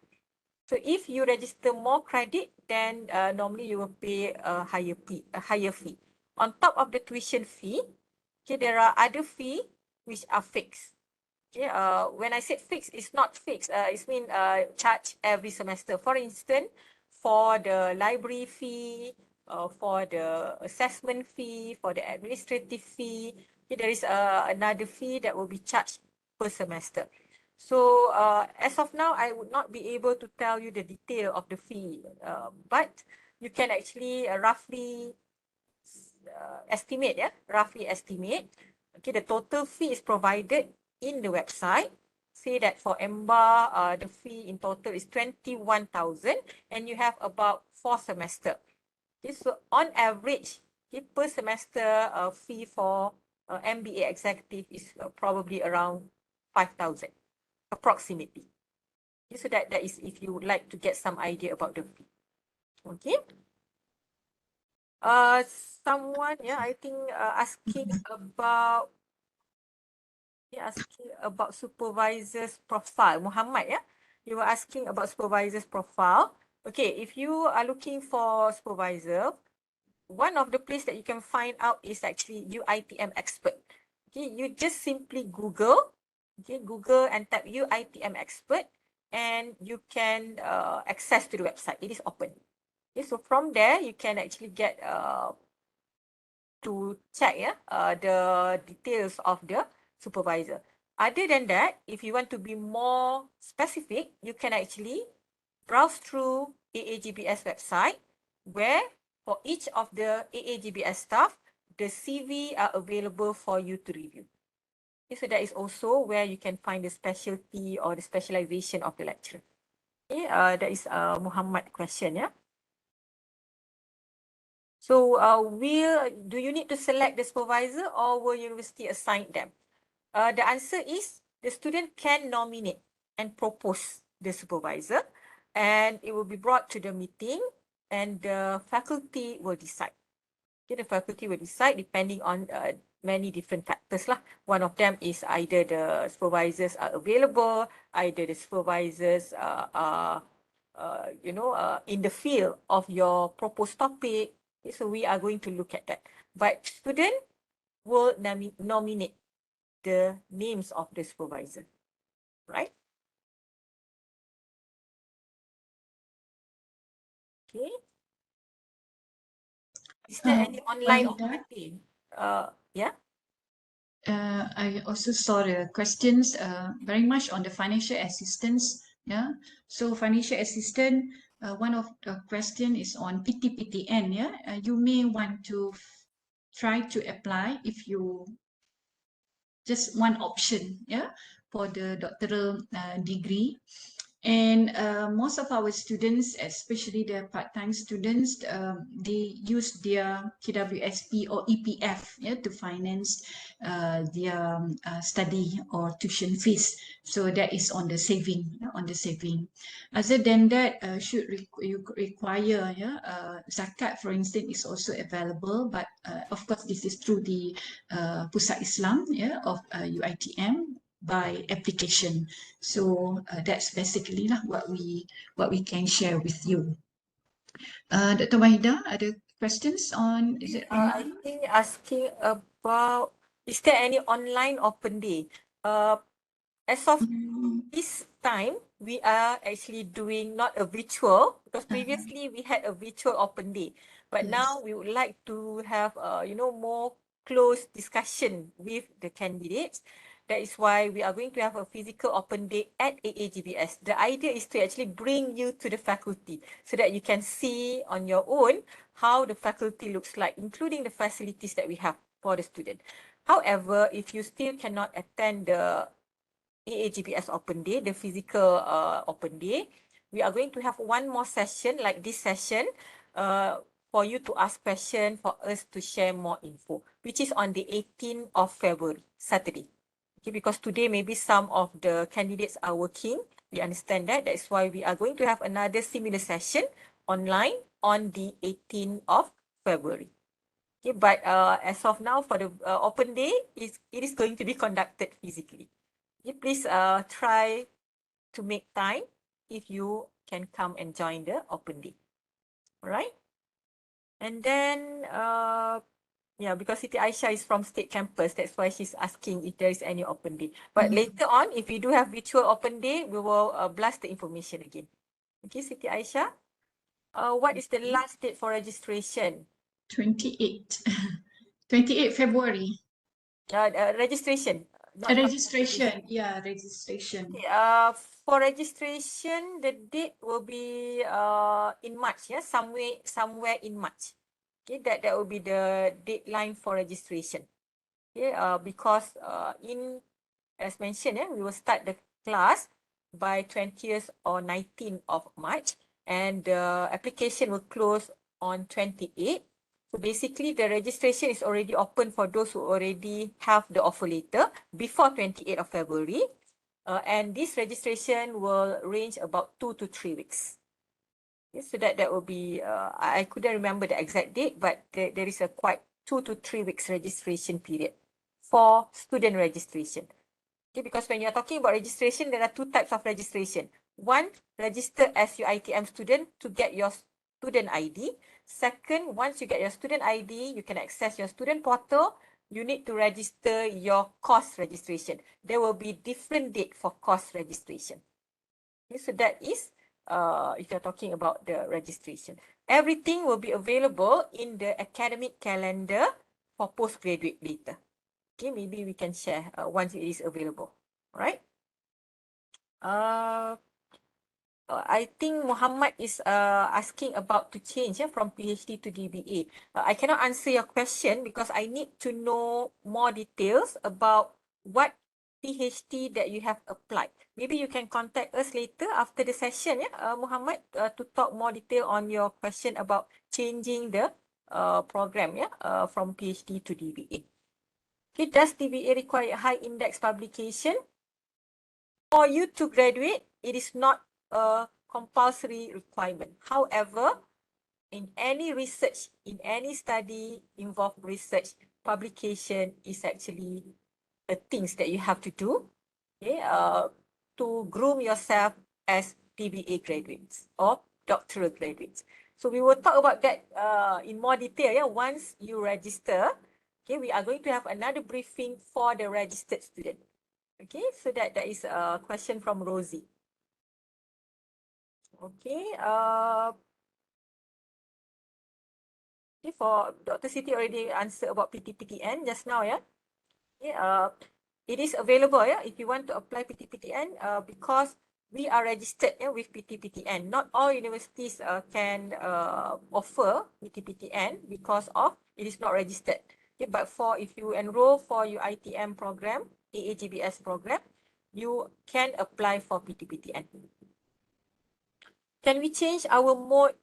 Speaker 4: So if you register more credit, then normally you will pay a higher fee. On top of the tuition fee, okay, there are other fee which are fixed. Okay, when I said fixed, it's not fixed. It's mean charge every semester. For instance, for the library fee, for the assessment fee, for the administrative fee, okay, there is another fee that will be charged per semester. So as of now, I would not be able to tell you the detail of the fee, but you can actually roughly estimate, yeah, roughly estimate. Okay, the total fee is provided in the website. Say that for EMBA, the fee in total is 21,000 and you have about 4 semester. Okay, so on average, okay, per semester fee for MBA executive is probably around 5,000, approximately. Okay, so that is if you would like to get some idea about the fee. Okay. Someone, yeah, I think asking about supervisor's profile. Muhammad, yeah, you were asking about supervisor's profile. Okay, if you are looking for supervisor, one of the place that you can find out is actually UITM expert. Okay, you just simply Google, okay, Google and type UITM expert, and you can access to the website. It is open. Okay, so from there you can actually get to check, yeah, the details of the supervisor. Other than that, if you want to be more specific, you can actually browse through AAGBS website, where for each of the AAGBS staff, the CV are available for you to review. Okay, so that is also where you can find the specialty or the specialization of the lecturer. Okay, that is Muhammad question, yeah. So do you need to select the supervisor or will university assign them? The answer is the student can nominate and propose the supervisor, and it will be brought to the meeting and the faculty will decide. Okay, the faculty will decide depending on many different factors lah. One of them is either the supervisors are available, either the supervisors are in the field of your proposed topic. Okay, so we are going to look at that. But student will nominate the names of the supervisor, right? Okay. Is there any online or offline? Yeah.
Speaker 1: I also saw the questions very much on the financial assistance. Yeah. So financial assistance, one of the question is on PTPTN. Yeah. You may want to try to apply if you just one option. Yeah. For the doctoral degree. And most of our students, especially the part-time students, they use their KWSP or EPF, yeah, to finance their study or tuition fees. So that is on the saving, on the saving. Other than that, should you require, yeah, zakat, for instance, is also available. But of course, this is through the Pusat Islam, yeah, of UiTM by application. So that's basically lah what we can share with you. Dr. Wahida, ada questions on, is it
Speaker 4: I think asking about, is there any online open day? As of this time, we are actually doing not a virtual, because previously we had a virtual open day, but
Speaker 1: Yes.
Speaker 4: now we would like to have more close discussion with the candidates. That is why we are going to have a physical open day at AAGBS. The idea is to actually bring you to the faculty so that you can see on your own how the faculty looks like, including the facilities that we have for the student. However, if you still cannot attend the AAGBS open day, the physical open day, we are going to have one more session like this session for you to ask questions, for us to share more info, which is on the 18th of February, Saturday. Okay, because today maybe some of the candidates are working. We understand that. That's why we are going to have another similar session online on the 18th of February. Okay, but as of now, for the open day, it is going to be conducted physically. Okay, please try to make time if you can come and join the open day. All right. And then yeah, because Siti Aisyah is from State Campus, that's why she's asking if there is any open day. But later on, if we do have virtual open day, we will blast the information again. Okay, Siti Aisyah, what is the last date for registration?
Speaker 1: 28 28 February.
Speaker 4: Registration.
Speaker 1: Registration, yeah, registration.
Speaker 4: Okay, for registration, the date will be in March, yeah, somewhere in March. Okay, that will be the deadline for registration. Okay, because as mentioned, we will start the class by 20th or 19th of March, and the application will close on 28th. So basically, the registration is already open for those who already have the offer letter before 28th of February. And this registration will range about 2 to 3 weeks. Okay, so that will be, I couldn't remember the exact date, but there is a quite 2 to 3 weeks registration period for student registration. Okay, because when you're talking about registration, there are two types of registration. One, register as your ITM student to get your student ID. Second, once you get your student ID, you can access your student portal. You need to register your course registration. There will be different date for course registration. Okay, so that is if you're talking about the registration. Everything will be available in the academic calendar for postgraduate later. Okay, maybe we can share once it is available. All right. I think Muhammad is asking about to change from PhD to DBA. I cannot answer your question because I need to know more details about what PhD that you have applied. Maybe you can contact us later after the session, Muhammad, to talk more detail on your question about changing the program, from PhD to DBA. Okay, does DBA require high index publication? For you to graduate, it is not a compulsory requirement. However, in any research, in any study involved research, publication is actually the things that you have to do, okay, to groom yourself as DBA graduates or doctoral graduates. So we will talk about that in more detail. Once you register, okay, we are going to have another briefing for the registered student. Okay, so that is a question from Rosie. Okay, okay, for Dr. Siti already answered about PTPTN just now, yeah. Okay, it is available, yeah, if you want to apply PTPTN, because we are registered, yeah, with PTPTN. Not all universities can offer PTPTN because of it is not registered. Okay, but for if you enroll for your ITM program, AAGBS program, you can apply for PTPTN. Can we change our mode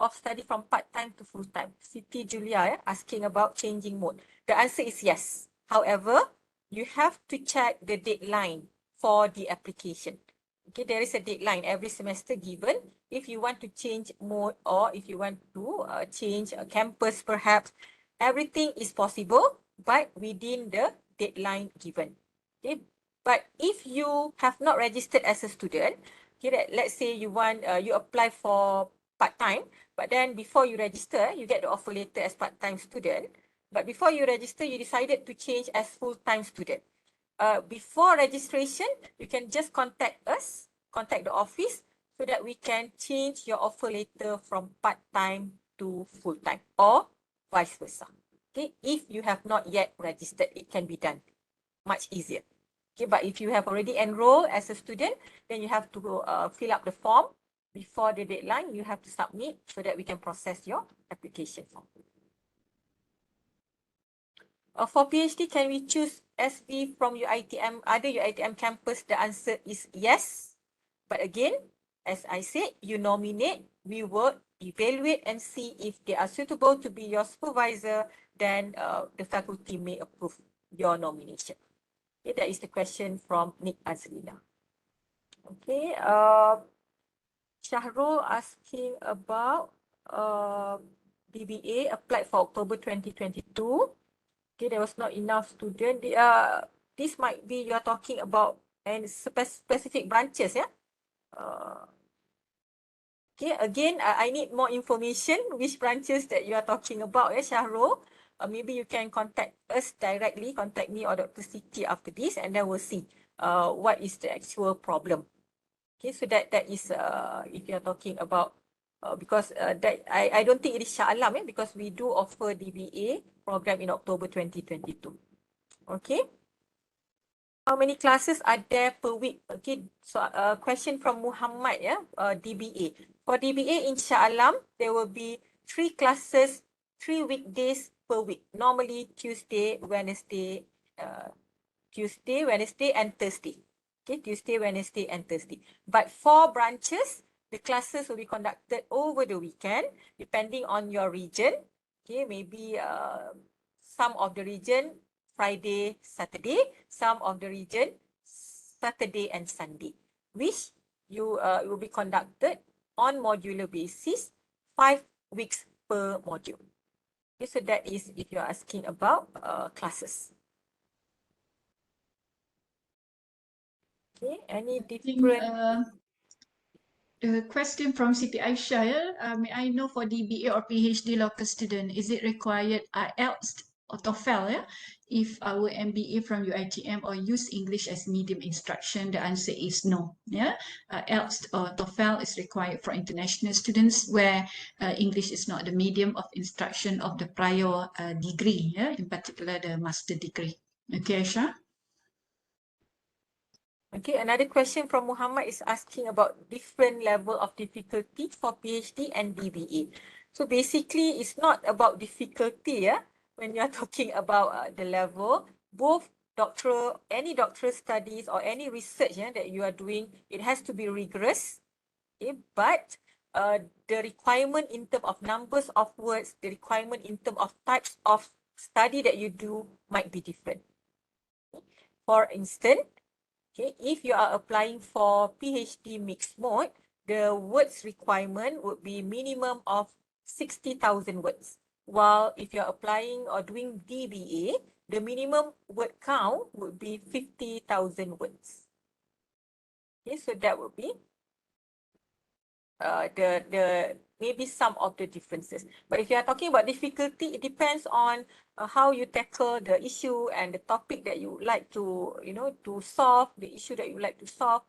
Speaker 4: of study from part-time to full-time? Siti Julia asking about changing mode. The answer is yes. However, you have to check the deadline for the application. Okay, there is a deadline every semester given. If you want to change mode or if you want to change a campus perhaps, everything is possible, but within the deadline given. Okay, but if you have not registered as a student, okay, let's say you want, you apply for part-time, but then before you register, you get the offer letter as part-time student. But before you register, you decided to change as full-time student. Before registration, you can just contact us, contact the office, so that we can change your offer letter from part-time to full-time or vice versa. Okay, if you have not yet registered, it can be done much easier. Okay, but if you have already enrolled as a student, then you have to fill up the form before the deadline. You have to submit so that we can process your application form. For PhD, can we choose SV from your ITM, other your ITM campus? The answer is yes. But again, as I said, you nominate, we will evaluate and see if they are suitable to be your supervisor, then the faculty may approve your nomination. Okay, that is the question from Nick Azrina. Okay, Shahrul asking about DBA applied for October 2022. Okay, there was not enough student. This might be you're talking about and specific branches, yeah. Okay, again, I need more information which branches that you are talking about, yeah, Shahrul. Maybe you can contact us directly, contact me or Dr. Siti after this, and then we'll see what is the actual problem. Okay, so that is if you're talking about because that I don't think it is Shah Alam, because we do offer DBA program in October 2022. Okay. How many classes are there per week? Okay, so question from Muhammad, yeah, DBA. For DBA in Shah Alam, there will be 3 classes, 3 weekdays per week. Normally Tuesday, Wednesday, and Thursday. Okay, Tuesday, Wednesday, and Thursday. But for branches, the classes will be conducted over the weekend, depending on your region. Okay, maybe some of the region Friday, Saturday, some of the region Saturday and Sunday, which you will be conducted on modular basis, 5 weeks per module. Okay, so that is if you're asking about classes. Okay, any different?
Speaker 1: A question from Siti Aisyah. May I know for DBA or PhD local student, is it required IELTS or TOEFL? Yeah? If our MBA from UiTM or use English as medium instruction, the answer is no. Yeah, IELTS or TOEFL is required for international students where English is not the medium of instruction of the prior degree. Yeah, in particular the master degree. Okay, Aisyah.
Speaker 4: Okay, another question from Muhammad is asking about different level of difficulty for PhD and DBA. So basically, it's not about difficulty, yeah. When you're talking about the level, both any doctoral studies or any research, yeah, that you are doing, it has to be rigorous. Okay, but the requirement in terms of numbers of words, the requirement in terms of types of study that you do might be different. For instance, okay, if you are applying for PhD mixed mode, the words requirement would be minimum of 60,000 words. While if you're applying or doing DBA, the minimum word count would be 50,000 words. Okay, so that would be the maybe some of the differences. But if you are talking about difficulty, it depends on how you tackle the issue and the topic that you would like to, to solve, the issue that you would like to solve.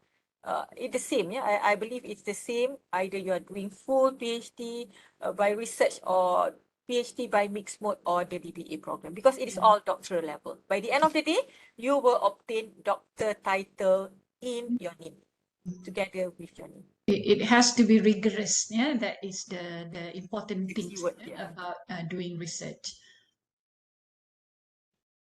Speaker 4: It's the same, yeah. I believe it's the same. Either you are doing full PhD by research or PhD by mixed mode or the DBA program, because it is all doctoral level. By the end of the day, you will obtain doctor title in your name, together with your name.
Speaker 1: It has to be rigorous. Yeah, that is the important thing
Speaker 4: Keyword, yeah.
Speaker 1: about doing research.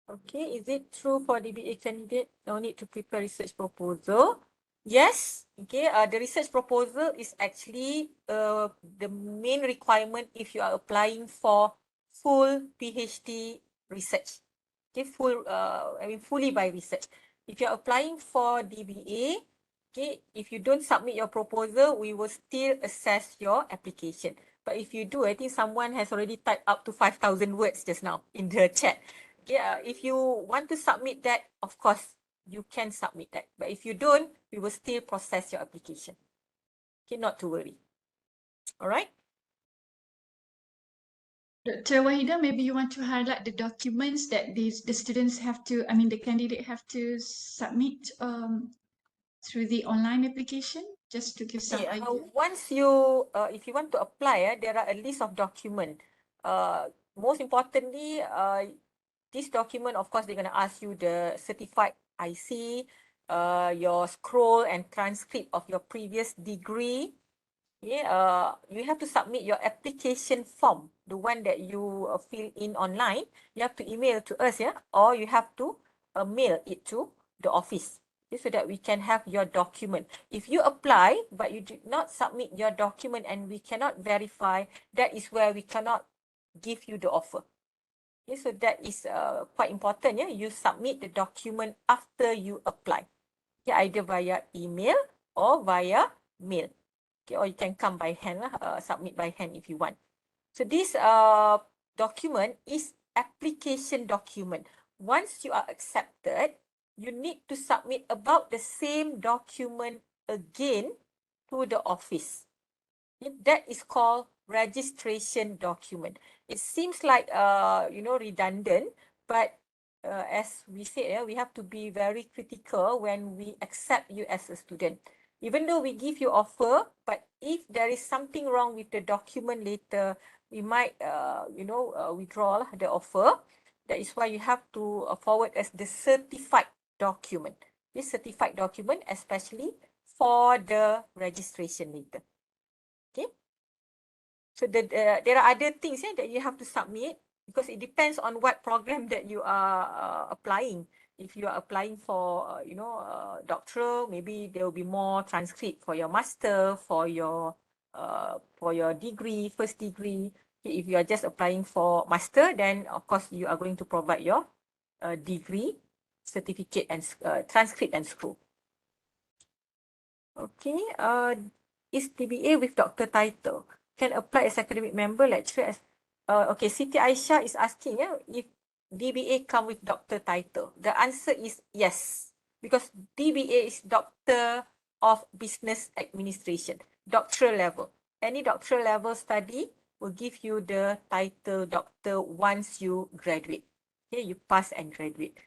Speaker 4: Okay, is it true for DBA candidate no need to prepare research proposal? Yes. Okay, the research proposal is actually the main requirement if you are applying for full PhD research. Okay, fully by research. If you are applying for DBA, okay, if you don't submit your proposal, we will still assess your application. But if you do, I think someone has already typed up to 5,000 words just now in the chat. Yeah, if you want to submit that, of course, you can submit that. But if you don't, we will still process your application. Okay, not to worry. All right.
Speaker 1: Dr. Wahida, maybe you want to highlight the documents that the students have to, the candidate have to submit through the online application, just to give some
Speaker 4: Okay,
Speaker 1: idea.
Speaker 4: once you, if you want to apply, there are a list of documents. Most importantly, this document, of course, they're going to ask you the certified IC, your scroll and transcript of your previous degree. Yeah, you have to submit your application form, the one that you fill in online. You have to email to us, yeah, or you have to mail it to the office, okay, so that we can have your document. If you apply but you did not submit your document and we cannot verify, that is where we cannot give you the offer. Okay, so that is quite important. Yeah, you submit the document after you apply. Okay, either via email or via mail. Okay, or you can come by hand, submit by hand if you want. So this document is application document. Once you are accepted, you need to submit about the same document again to the office. That is called registration document. It seems like redundant, but as we said, we have to be very critical when we accept you as a student. Even though we give you offer, but if there is something wrong with the document later, we might withdraw the offer. That is why you have to forward as the certified document. This certified document, especially for the registration later. Okay. So there are other things that you have to submit, because it depends on what program that you are applying. If you are applying for, doctoral, maybe there will be more transcript for your master, for your degree, first degree. If you are just applying for master, then of course you are going to provide your degree, certificate, and transcript and scroll. Okay. Is DBA with doctor title can apply as academic member, lecturer as okay, Siti Aisyah is asking if DBA come with doctor title. The answer is yes, because DBA is Doctor of Business Administration, doctoral level. Any doctoral level study will give you the title doctor once you graduate. Okay, you pass and graduate.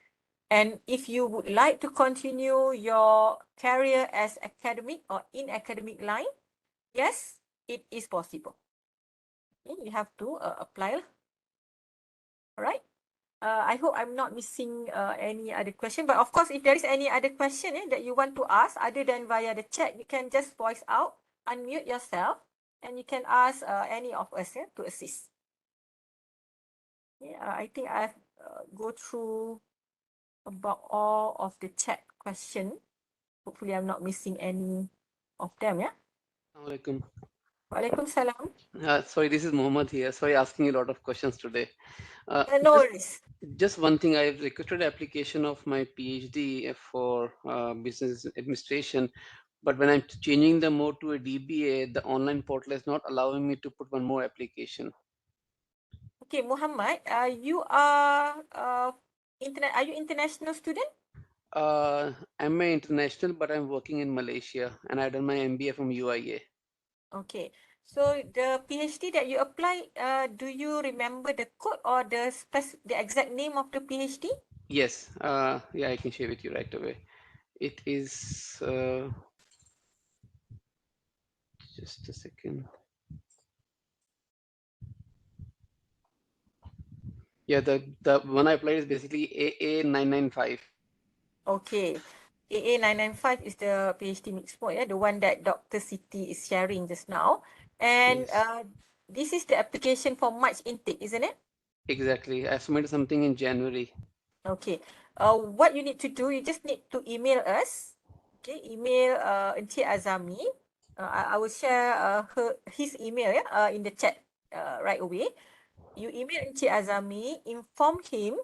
Speaker 4: And if you would like to continue your career as academic or in academic line, yes, it is possible. Okay, you have to apply. All right. I hope I'm not missing any other question. But of course, if there is any other question that you want to ask other than via the chat, you can just voice out, unmute yourself, and you can ask any of us to assist. Yeah, I think I've go through about all of the chat question. Hopefully, I'm not missing any of them. Yeah.
Speaker 5: Assalamualaikum.
Speaker 4: Waalaikumsalam.
Speaker 5: Sorry, this is Mohammed here. Sorry, asking a lot of questions today.
Speaker 4: No worries.
Speaker 5: Just one thing, I've requested application of my PhD for business administration, but when I'm changing the mode to a DBA, the online portal is not allowing me to put one more application.
Speaker 4: Okay, Muhammad, you are Are you international student?
Speaker 5: I'm an international, but I'm working in Malaysia, and I've done my MBA from UIA.
Speaker 4: Okay, so the PhD that you apply, do you remember the code or the exact name of the PhD?
Speaker 5: Yes, yeah, I can share with you right away. It is just a second. Yeah, the one I applied is basically AA995.
Speaker 4: Okay. AA995 is the PhD mixed mode, yeah, the one that Dr. Siti is sharing just now. And
Speaker 5: Yes,
Speaker 4: this is the application for March intake, isn't it?
Speaker 5: exactly. I submitted something in January.
Speaker 4: Okay. What you need to do, you just need to email us. Okay, email Encik Azami. I will share his email, yeah, in the chat right away. You email Encik Azami, inform him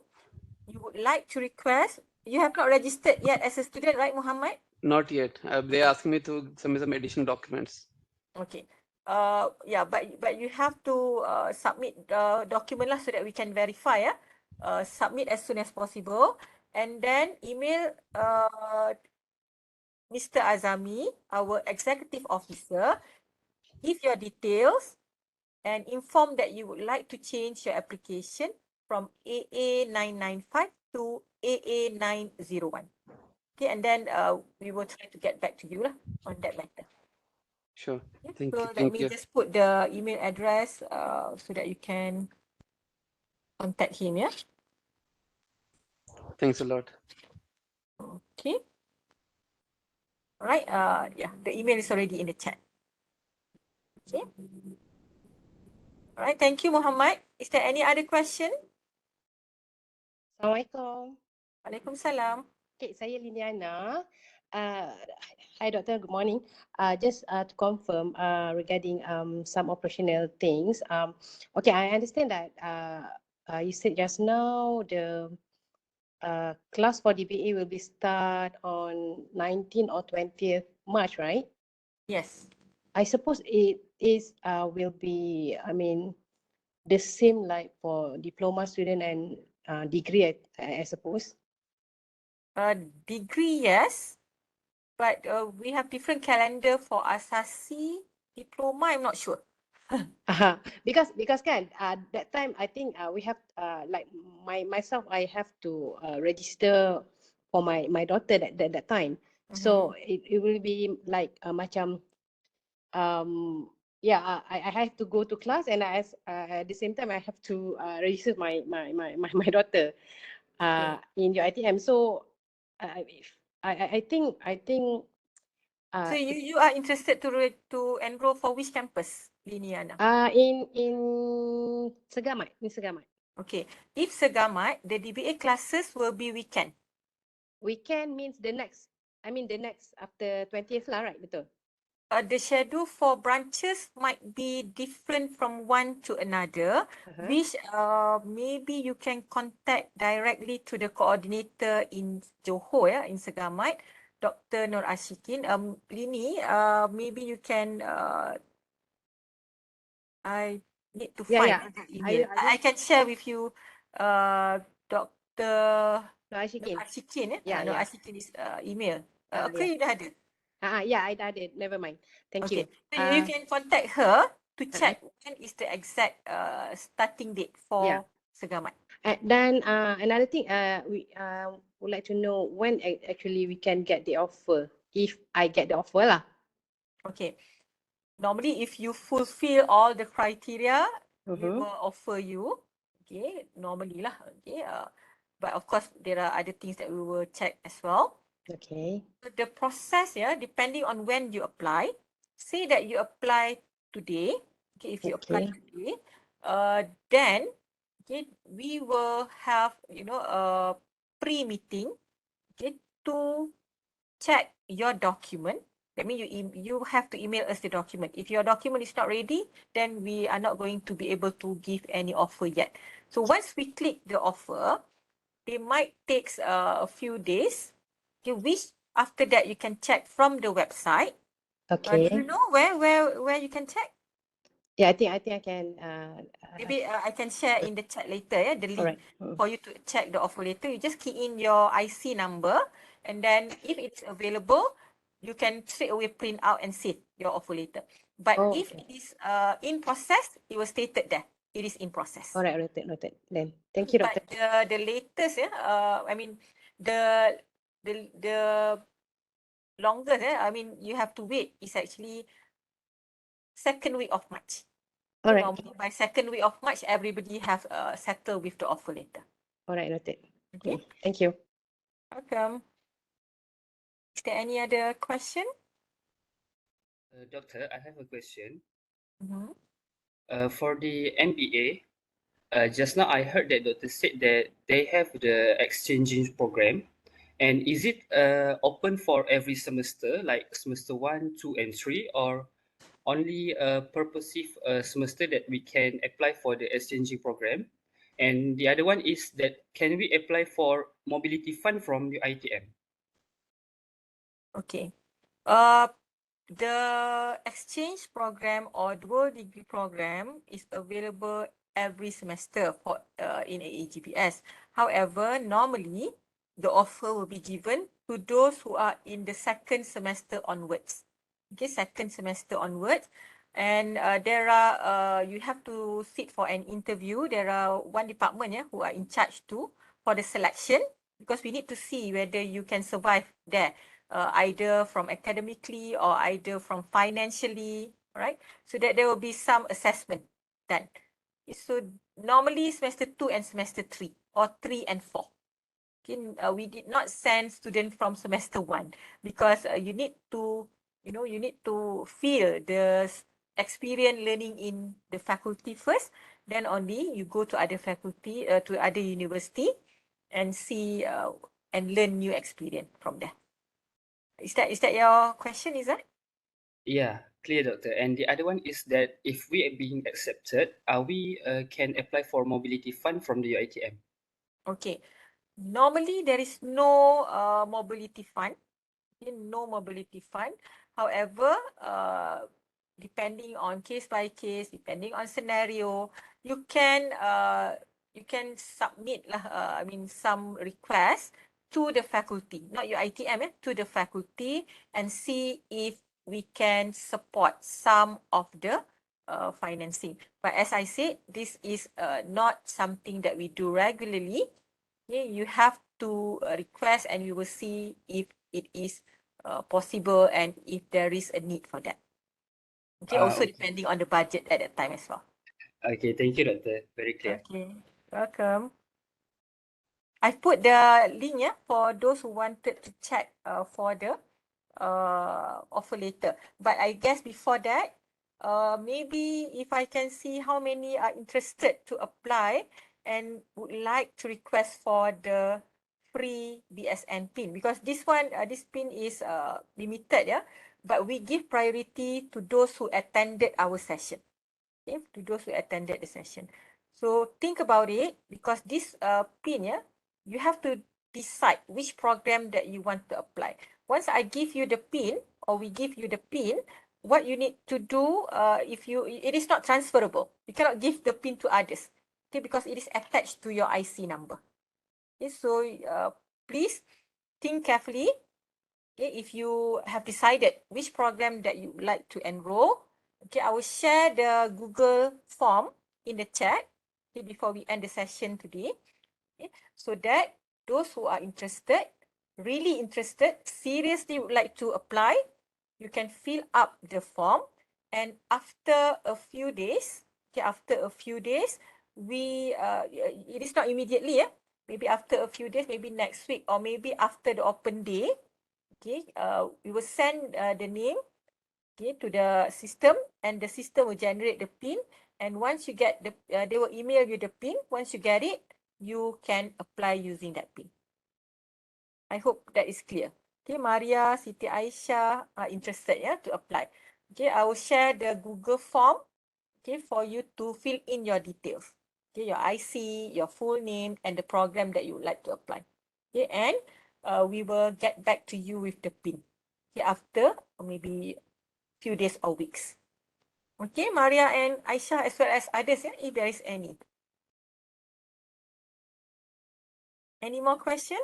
Speaker 4: you would like to request. You have not registered yet as a student, right, Muhammad?
Speaker 5: Not yet. They
Speaker 4: Okay.
Speaker 5: asked me to submit some additional documents.
Speaker 4: Okay. Yeah, but you have to submit document lah so that we can verify. Yeah, submit as soon as possible, and then email Mr. Azami, our executive officer, give your details and inform that you would like to change your application from AA995 to AA901. Okay, and then we will try to get back to you lah on that matter.
Speaker 5: Sure.
Speaker 4: Yeah,
Speaker 5: Thank
Speaker 4: so
Speaker 5: you.
Speaker 4: let
Speaker 5: Thank
Speaker 4: me
Speaker 5: you.
Speaker 4: just put the email address so that you can contact him. Yeah.
Speaker 5: Thanks a lot.
Speaker 4: Okay. All right. Yeah, the email is already in the chat. Okay. All right. Thank you, Muhammad. Is there any other question?
Speaker 6: Assalamualaikum.
Speaker 4: Waalaikumsalam.
Speaker 6: Okay, saya Liliana. Uh, Hi, Doctor. Good morning. Just to confirm regarding some operational things. Okay, I understand that you said just now the class for DBA will be start on 19th or 20th March, right?
Speaker 4: Yes.
Speaker 6: I suppose it is will be, I mean, the same like for diploma student and degree, I suppose.
Speaker 4: Degree, yes. But we have different calendar for Asasi, diploma, I'm not sure.
Speaker 6: Because kan that time I think we have like myself I have to register for my daughter that time. So it will be like macam yeah, I have to go to class and at the same time I have to register my daughter in your ITM. So if I think
Speaker 4: So you are interested to enroll for which campus, Liniana?
Speaker 6: in Segamat.
Speaker 4: Okay. If Segamat, the DBA classes will be weekend.
Speaker 6: Weekend means the next after 20th lah, right? Betul.
Speaker 4: The schedule for branches might be different from one to another, which maybe you can contact directly to the coordinator in Johor, yeah, in Segamat, Dr. Nur Ashikin. Lini, maybe you can, I need to find the email. I can share with you Dr.
Speaker 6: Nur Ashikin.
Speaker 4: Ashikin,
Speaker 6: Yeah,
Speaker 4: Nur
Speaker 6: yeah.
Speaker 4: Ashikin's email.
Speaker 6: Yeah.
Speaker 4: Okay, you dah ada.
Speaker 6: Yeah, I did. Never mind. Thank you.
Speaker 4: So you can contact her to check when is the exact starting date for Segamat.
Speaker 6: And then another thing, we would like to know when actually we can get the offer. If I get the offer lah.
Speaker 4: Okay. Normally, if you fulfill all the criteria, we
Speaker 6: Mhm.
Speaker 4: will offer you. Okay, normally lah. Okay. But of course, there are other things that we will check as well.
Speaker 6: Okay.
Speaker 4: So the process, yeah, depending on when you apply. Say that you apply today. Okay, if you apply
Speaker 6: Okay.
Speaker 4: today, then okay, we will have a pre-meeting, okay, to check your document. That means you have to email us the document. If your document is not ready, then we are not going to be able to give any offer yet. So once we click the offer, it might take a few days. Okay, which after that you can check from the website.
Speaker 6: Okay.
Speaker 4: Do you know where you can check?
Speaker 6: Yeah, I think I can.
Speaker 4: Maybe I can share in the chat later. Yeah, the link
Speaker 6: Alright.
Speaker 4: for you to check the offer later. You just key in your IC number, and then if it's available, you can straight away print out and save your offer later. But
Speaker 6: Oh,
Speaker 4: if
Speaker 6: okay.
Speaker 4: it is in process, it was stated there. It is in process.
Speaker 6: Alright, noted. Then thank you, doctor.
Speaker 4: But the latest, I mean the longest, I mean you have to wait is actually second week of March.
Speaker 6: All right.
Speaker 4: Normally by second week of March, everybody have settled with the offer letter.
Speaker 6: All right, noted.
Speaker 4: Okay.
Speaker 6: Thank you.
Speaker 4: Welcome. Is there any other question?
Speaker 7: Doctor, I have a question.
Speaker 4: Mhm.
Speaker 7: For the MBA, just now I heard that doctor said that they have the exchanging program. And is it open for every semester, like semester 1, 2, and 3, or only a purposive semester that we can apply for the exchanging program? And the other one is that can we apply for mobility fund from the ITM?
Speaker 4: Okay. The exchange program or dual degree program is available every semester for in AAGBS. However, normally the offer will be given to those who are in the second semester onwards. Okay, second semester onwards. And there are, you have to sit for an interview. There are one department who are in charge too for the selection, because we need to see whether you can survive there, either from academically or either from financially, right? So that there will be some assessment done. So normally semester 2 and semester 3 or 3 and 4. Okay, we did not send students from semester 1 because you need to, you need to feel the experience learning in the faculty first. Then only you go to other faculty, to other university and see and learn new experience from there. Is that your question, is that?
Speaker 7: Yeah, clear, doctor. And the other one is that if we are being accepted, we can apply for mobility fund from the ITM.
Speaker 4: Okay. Normally there is no mobility fund. Okay, no mobility fund. However, depending on case by case, depending on scenario, you can submit some requests to the faculty, not your ITM, to the faculty, and see if we can support some of the financing. But as I said, this is not something that we do regularly. Okay, you have to request, and we will see if it is possible and if there is a need for that. Okay, also
Speaker 7: Okay.
Speaker 4: depending on the budget at that time as well.
Speaker 7: Okay, thank you, doctor. Very clear.
Speaker 4: Okay, welcome. I put the link for those who wanted to check for the offer letter. But I guess before that, maybe if I can see how many are interested to apply and would like to request for the free BSN pin, because this one, this pin is limited, but we give priority to those who attended our session. Okay, to those who attended the session. So think about it, because this pin, you have to decide which program that you want to apply. Once I give you the pin, or we give you the pin, what you need to do, it is not transferable. You cannot give the pin to others, okay, because it is attached to your IC number. Okay, so please think carefully. Okay, if you have decided which program that you would like to enroll, okay, I will share the Google form in the chat, okay, before we end the session today. Okay, so that those who are interested, really interested, seriously would like to apply, you can fill up the form, and after a few days, we it is not immediately, maybe after a few days, maybe next week, or maybe after the open day, okay, we will send the name, okay, to the system, and the system will generate the pin. And once you get the, they will email you the pin. Once you get it, you can apply using that pin. I hope that is clear. Okay, Maria, Siti Aisyah are interested, to apply. Okay, I will share the Google form, okay, for you to fill in your details. Okay, your IC, your full name, and the program that you would like to apply. Okay, and we will get back to you with the pin, okay, after maybe few days or weeks. Okay, Maria and Aisyah, as well as others, if there is any. Any more question?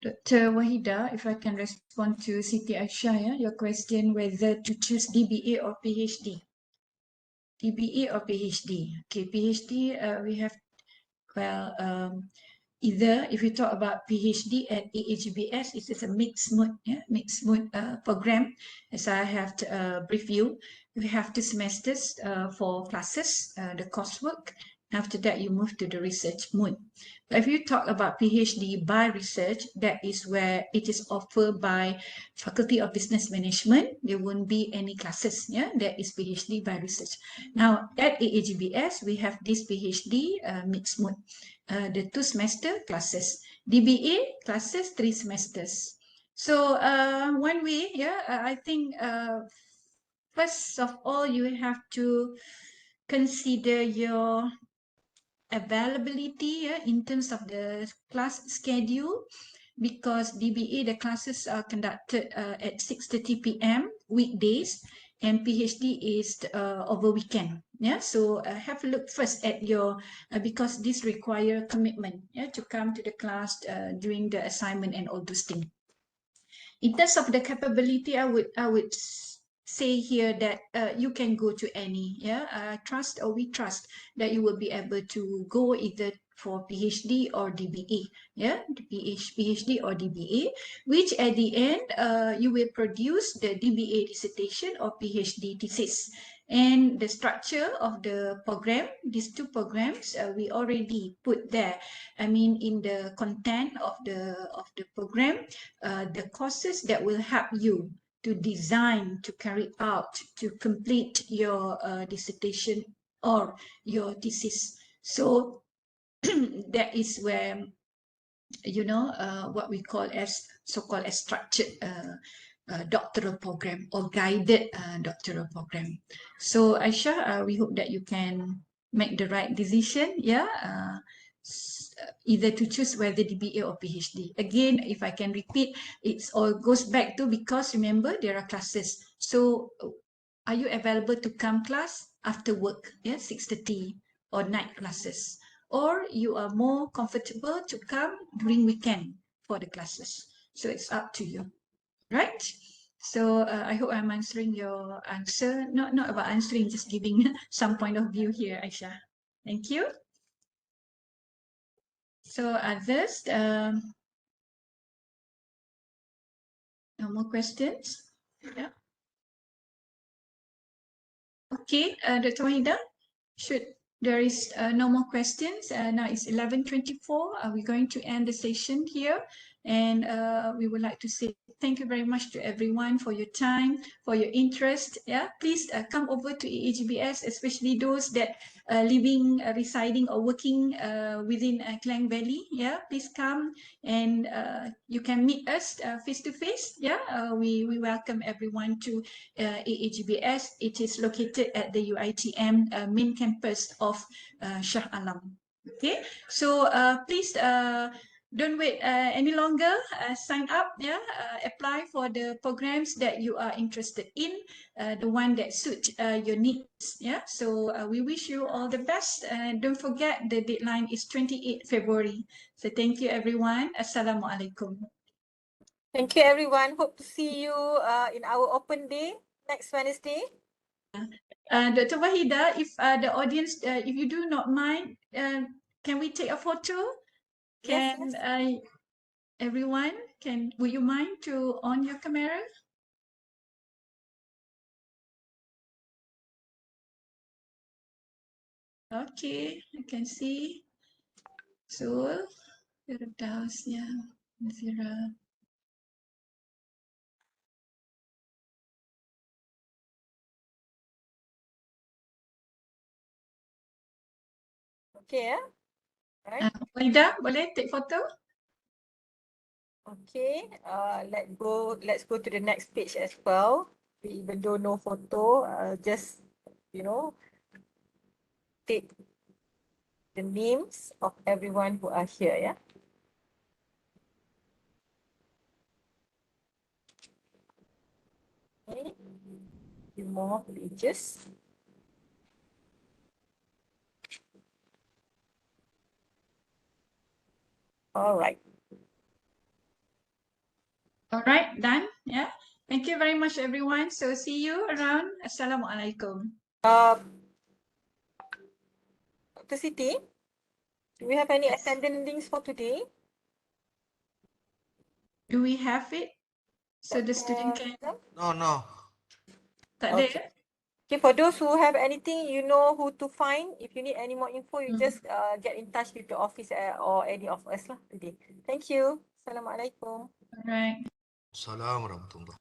Speaker 1: Dr. Wahida, if I can respond to Siti Aisyah, your question whether to choose DBA or PhD. DBA or PhD? Okay, PhD, we have, well, either if you talk about PhD at AAGBS, it is a mixed mode, mixed mode program. As I have to brief you, you have 2 semesters for classes, the coursework. After that, you move to the research mode. But if you talk about PhD by research, that is where it is offered by Faculty of Business Management. There won't be any classes. That is PhD by research. Now at AAGBS, we have this PhD mixed mode. The 2 semester classes. DBA classes 3 semesters. So one way, I think first of all, you have to consider your availability in terms of the class schedule, because DBA, the classes are conducted at 6:30 p.m. weekdays, and PhD is over weekend. So have a look first at your, because this require commitment to come to the class during the assignment and all those things. In terms of the capability, I would say here that you can go to any, trust, or we trust that you will be able to go either for PhD or DBA, PhD or DBA, which at the end you will produce the DBA dissertation or PhD thesis. And the structure of the program, these 2 programs, we already put there. I mean, in the content of the program, the courses that will help you to design, to carry out, to complete your dissertation or your thesis. So that is where, what we call as so-called a structured doctoral program or guided doctoral program. So Aisha, we hope that you can make the right decision, either to choose whether DBA or PhD. Again, if I can repeat, it all goes back to, because remember there are classes. So are you available to come class after work, 6:30, or night classes? Or you are more comfortable to come during weekend for the classes. So it's up to you, right? So I hope I'm answering your answer. Not about answering, just giving some point of view here, Aisha. Thank you. So others, no more questions? Yeah. Okay, Dr. Wahida, there is no more questions. Now it's 11:24. We're going to end the session here. And we would like to say thank you very much to everyone for your time, for your interest. Please come over to AAGBS, especially those that living, residing, or working within Klang Valley. Please come and you can meet us face to face. We welcome everyone to AAGBS. It is located at the UiTM main campus of Shah Alam. Okay, so please don't wait any longer. Sign up, apply for the programs that you are interested in, the one that suit your needs. So we wish you all the best, and don't forget the deadline is 28 February. So thank you everyone. Assalamualaikum.
Speaker 4: Thank you, everyone. Hope to see you in our open day next Wednesday.
Speaker 1: Dr. Wahida, if the audience, if you do not mind, can we take a photo? Can
Speaker 4: Yes.
Speaker 1: Everyone, would you mind to on your camera? Okay, I can see. So, Firdaus, Nazira.
Speaker 4: Okay, right.
Speaker 1: Wahida, boleh take photo?
Speaker 4: Okay, let's go to the next page as well. Even though no photo, just, take the names of everyone who are here, Okay, few more pages. All right.
Speaker 1: All right, done. Thank you very much, everyone. So see you around. Assalamualaikum.
Speaker 4: Dr. Siti, Do we have any attendance links for today?
Speaker 1: Do we have it? So the student can...
Speaker 8: No.
Speaker 1: Tak ada
Speaker 4: Okay.
Speaker 1: ya?
Speaker 4: Okay, for those who have anything, you know who to find. If you need any more info, you just get in touch with the office or any of us lah today. Thank you. Assalamualaikum.
Speaker 1: Alright.
Speaker 8: Assalamualaikum warahmatullahi.